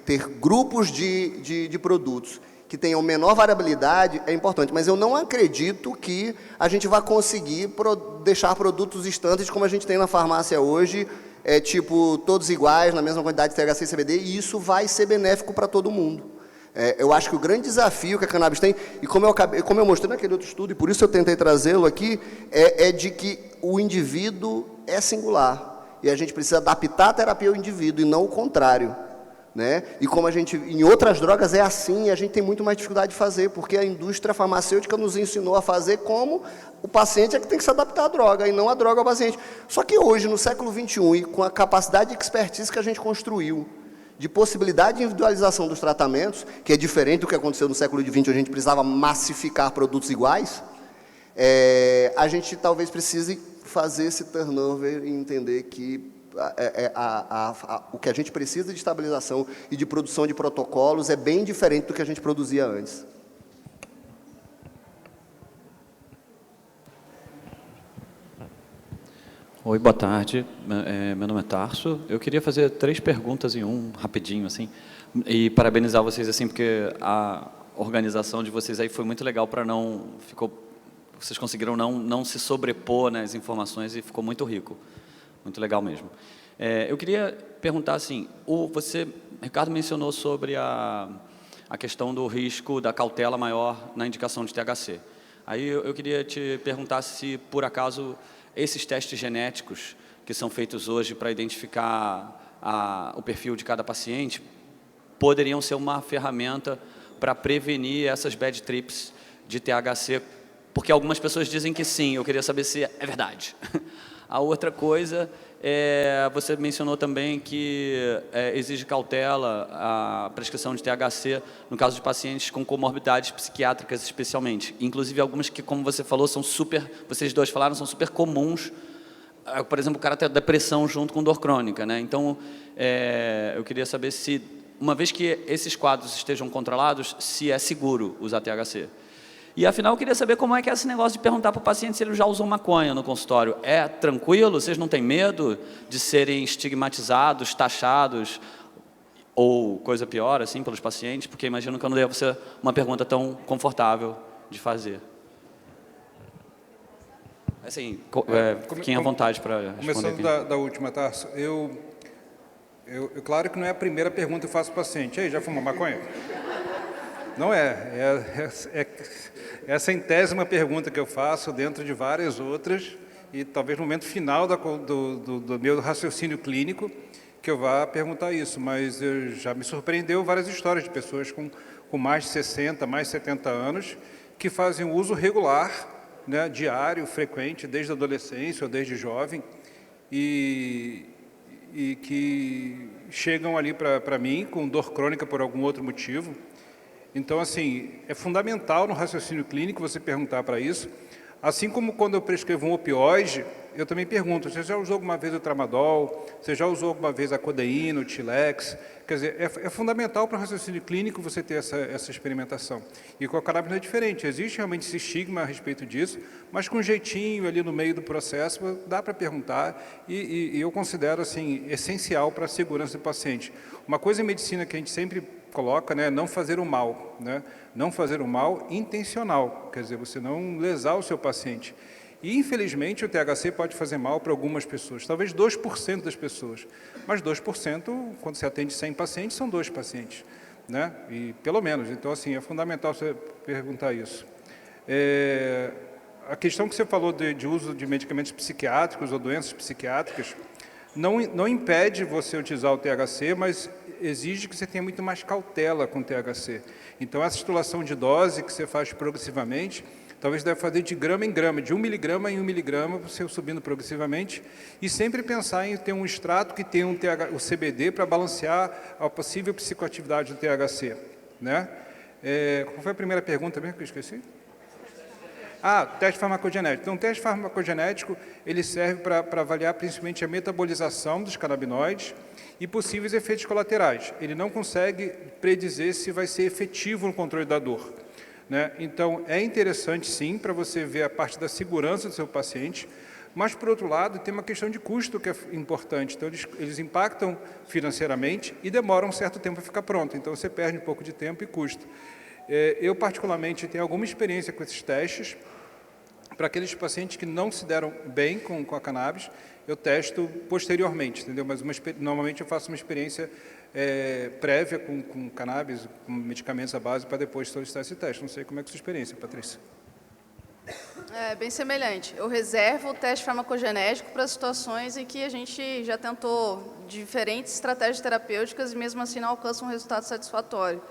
ter grupos de produtos que tenham menor variabilidade é importante, mas eu não acredito que a gente vai conseguir deixar produtos estantes como a gente tem na farmácia hoje, tipo, todos iguais, na mesma quantidade de THC e CBD, e isso vai ser benéfico para todo mundo. Eu acho que o grande desafio que a cannabis tem, e como eu mostrei naquele outro estudo, e por isso eu tentei trazê-lo aqui, é de que o indivíduo é singular, e a gente precisa adaptar a terapia ao indivíduo, e não o contrário. Né? E como a gente, em outras drogas é assim, a gente tem muito mais dificuldade de fazer, porque a indústria farmacêutica nos ensinou a fazer como o paciente é que tem que se adaptar à droga, e não a droga ao paciente. Só que hoje, no século XXI, e com a capacidade de expertise que a gente construiu, de possibilidade de individualização dos tratamentos, que é diferente do que aconteceu no século XX, onde a gente precisava massificar produtos iguais, a gente talvez precise fazer esse turnover e entender que o que a gente precisa de estabilização e de produção de protocolos é bem diferente do que a gente produzia antes. Oi, boa tarde. Meu nome é Tarso. Eu queria fazer 3 perguntas em um, rapidinho, assim, e parabenizar vocês, assim, porque a organização de vocês aí foi muito legal para vocês conseguiram não se sobrepor nas informações e ficou muito rico. Muito legal mesmo. Eu queria perguntar assim, Ricardo mencionou sobre a questão do risco da cautela maior na indicação de THC. Aí eu queria te perguntar se, por acaso, esses testes genéticos que são feitos hoje para identificar o perfil de cada paciente poderiam ser uma ferramenta para prevenir essas bad trips de THC, porque algumas pessoas dizem que sim, eu queria saber se é verdade. A outra coisa, você mencionou também que exige cautela a prescrição de THC no caso de pacientes com comorbidades psiquiátricas especialmente. Inclusive algumas que, como você falou, vocês dois falaram, são super comuns. Por exemplo, o cara tem depressão junto com dor crônica, né? Então, eu queria saber se, uma vez que esses quadros estejam controlados, se é seguro usar THC. E, afinal, eu queria saber como é que é esse negócio de perguntar para o paciente se ele já usou maconha no consultório. É tranquilo? Vocês não têm medo de serem estigmatizados, taxados, ou coisa pior, assim, pelos pacientes? Porque imagino que não deve ser uma pergunta tão confortável de fazer. Assim, fiquem à vontade para responder. Começando da última, Tarso, claro que não é a primeira pergunta que eu faço para o paciente. Ei, já fumou maconha? Não é a 100ª pergunta que eu faço dentro de várias outras, e talvez no momento final do meu raciocínio clínico que eu vá perguntar isso, mas já me surpreendeu várias histórias de pessoas com mais de 60, mais de 70 anos, que fazem uso regular, né, diário, frequente, desde a adolescência ou desde jovem, e que chegam ali para mim com dor crônica por algum outro motivo. Então, assim, é fundamental no raciocínio clínico você perguntar para isso. Assim como quando eu prescrevo um opioide, eu também pergunto, você já usou alguma vez o tramadol? Você já usou alguma vez a codeína, o Tilex? Quer dizer, é fundamental para o raciocínio clínico você ter essa experimentação. E com a cannabis não é diferente, existe realmente esse estigma a respeito disso, mas com um jeitinho ali no meio do processo, dá para perguntar, e eu considero, assim, essencial para a segurança do paciente. Uma coisa em medicina que a gente sempre coloca, né, não fazer o mal, né? Não fazer o mal intencional, quer dizer, você não lesar o seu paciente. E, infelizmente, o THC pode fazer mal para algumas pessoas, talvez 2% das pessoas, mas 2%, quando você atende 100 pacientes, são 2 pacientes, né? E pelo menos, então, assim, é fundamental você perguntar isso. A questão que você falou de uso de medicamentos psiquiátricos ou doenças psiquiátricas, não impede você utilizar o THC, mas exige que você tenha muito mais cautela com o THC. Então, essa titulação de dose que você faz progressivamente, talvez deve fazer de grama em grama, de 1 miligrama em 1 miligrama, você subindo progressivamente, e sempre pensar em ter um extrato que tenha o CBD para balancear a possível psicoatividade do THC. Né? Qual foi a primeira pergunta mesmo que eu esqueci? Teste farmacogenético. Então, o teste farmacogenético ele serve para avaliar principalmente a metabolização dos canabinoides e possíveis efeitos colaterais. Ele não consegue predizer se vai ser efetivo no controle da dor. Né? Então, é interessante, sim, para você ver a parte da segurança do seu paciente, Mas, por outro lado, tem uma questão de custo que é importante. Então, eles impactam financeiramente e demoram um certo tempo a ficar pronto. Então, você perde um pouco de tempo e custo. Eu, particularmente, tenho alguma experiência com esses testes. Para aqueles pacientes que não se deram bem com a cannabis, eu testo posteriormente, entendeu? Mas normalmente eu faço uma experiência prévia com cannabis, com medicamentos à base, para depois solicitar esse teste. Não sei como é que é a sua experiência, Patrícia. É bem semelhante. Eu reservo o teste farmacogenético para situações em que a gente já tentou diferentes estratégias terapêuticas e mesmo assim não alcança um resultado satisfatório.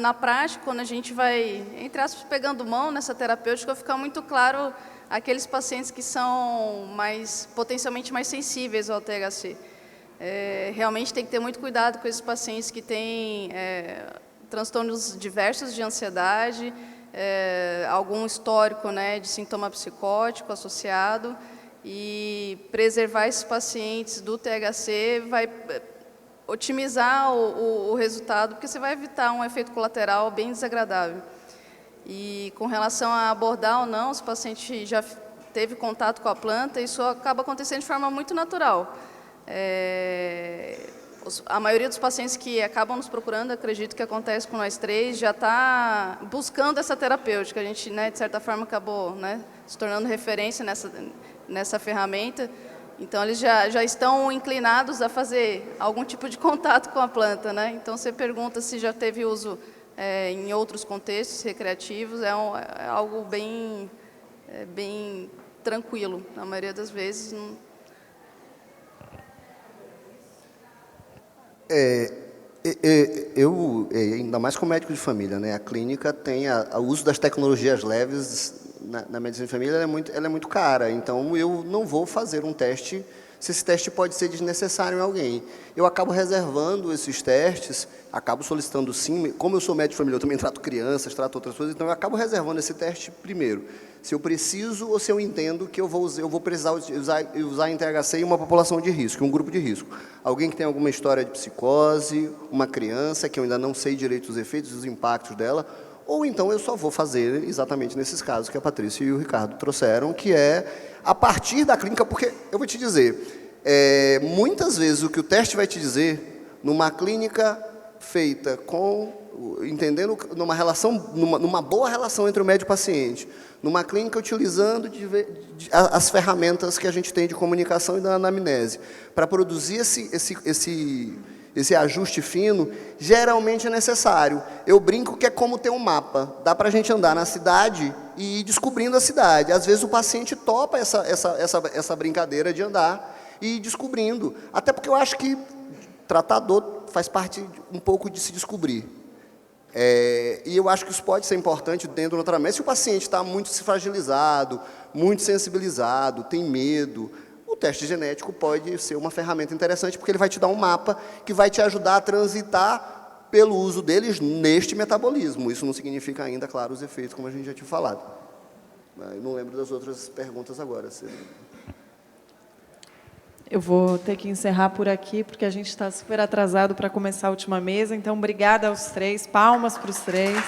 Na prática, quando a gente vai, entre aspas, pegando mão nessa terapêutica, fica muito claro aqueles pacientes que são potencialmente mais sensíveis ao THC. Realmente tem que ter muito cuidado com esses pacientes que têm transtornos diversos de ansiedade, algum histórico, né, de sintoma psicótico associado, e preservar esses pacientes do THC vai otimizar o resultado, porque você vai evitar um efeito colateral bem desagradável. E com relação a abordar ou não, se o paciente já teve contato com a planta, isso acaba acontecendo de forma muito natural. A maioria dos pacientes que acabam nos procurando, acredito que acontece com nós três, já está buscando essa terapêutica. A gente, né, de certa forma, acabou, né, se tornando referência nessa ferramenta. Então, eles já estão inclinados a fazer algum tipo de contato com a planta, né? Então, você pergunta se já teve uso em outros contextos recreativos, é algo bem tranquilo, na maioria das vezes. Não... Eu, ainda mais como médico de família, né? A clínica tem o uso das tecnologias leves na medicina de família, ela é muito cara. Então, eu não vou fazer um teste se esse teste pode ser desnecessário em alguém. Eu acabo reservando esses testes, acabo solicitando sim. Como eu sou médico de família, eu também trato crianças, trato outras coisas, então eu acabo reservando esse teste primeiro. Se eu preciso ou se eu entendo que eu vou precisar usar em THC em uma população de risco, em um grupo de risco. Alguém que tem alguma história de psicose, uma criança que eu ainda não sei direito os efeitos e os impactos dela, ou então eu só vou fazer exatamente nesses casos que a Patrícia e o Ricardo trouxeram, que é a partir da clínica, porque eu vou te dizer, muitas vezes o que o teste vai te dizer, numa clínica feita entendendo numa boa relação entre o médico e o paciente, numa clínica utilizando as ferramentas que a gente tem de comunicação e da anamnese, para produzir esse ajuste fino, geralmente é necessário. Eu brinco que é como ter um mapa. Dá para a gente andar na cidade e ir descobrindo a cidade. Às vezes o paciente topa essa brincadeira de andar e ir descobrindo. Até porque eu acho que tratar dor faz parte um pouco de se descobrir. E eu acho que isso pode ser importante dentro do tratamento. Se o paciente está muito fragilizado, muito sensibilizado, tem medo, o teste genético pode ser uma ferramenta interessante, porque ele vai te dar um mapa que vai te ajudar a transitar pelo uso deles neste metabolismo. Isso não significa ainda, claro, os efeitos, como a gente já tinha falado. Eu não lembro das outras perguntas agora. Eu vou ter que encerrar por aqui, porque a gente está super atrasado para começar a última mesa. Então, obrigada aos três. Palmas para os três.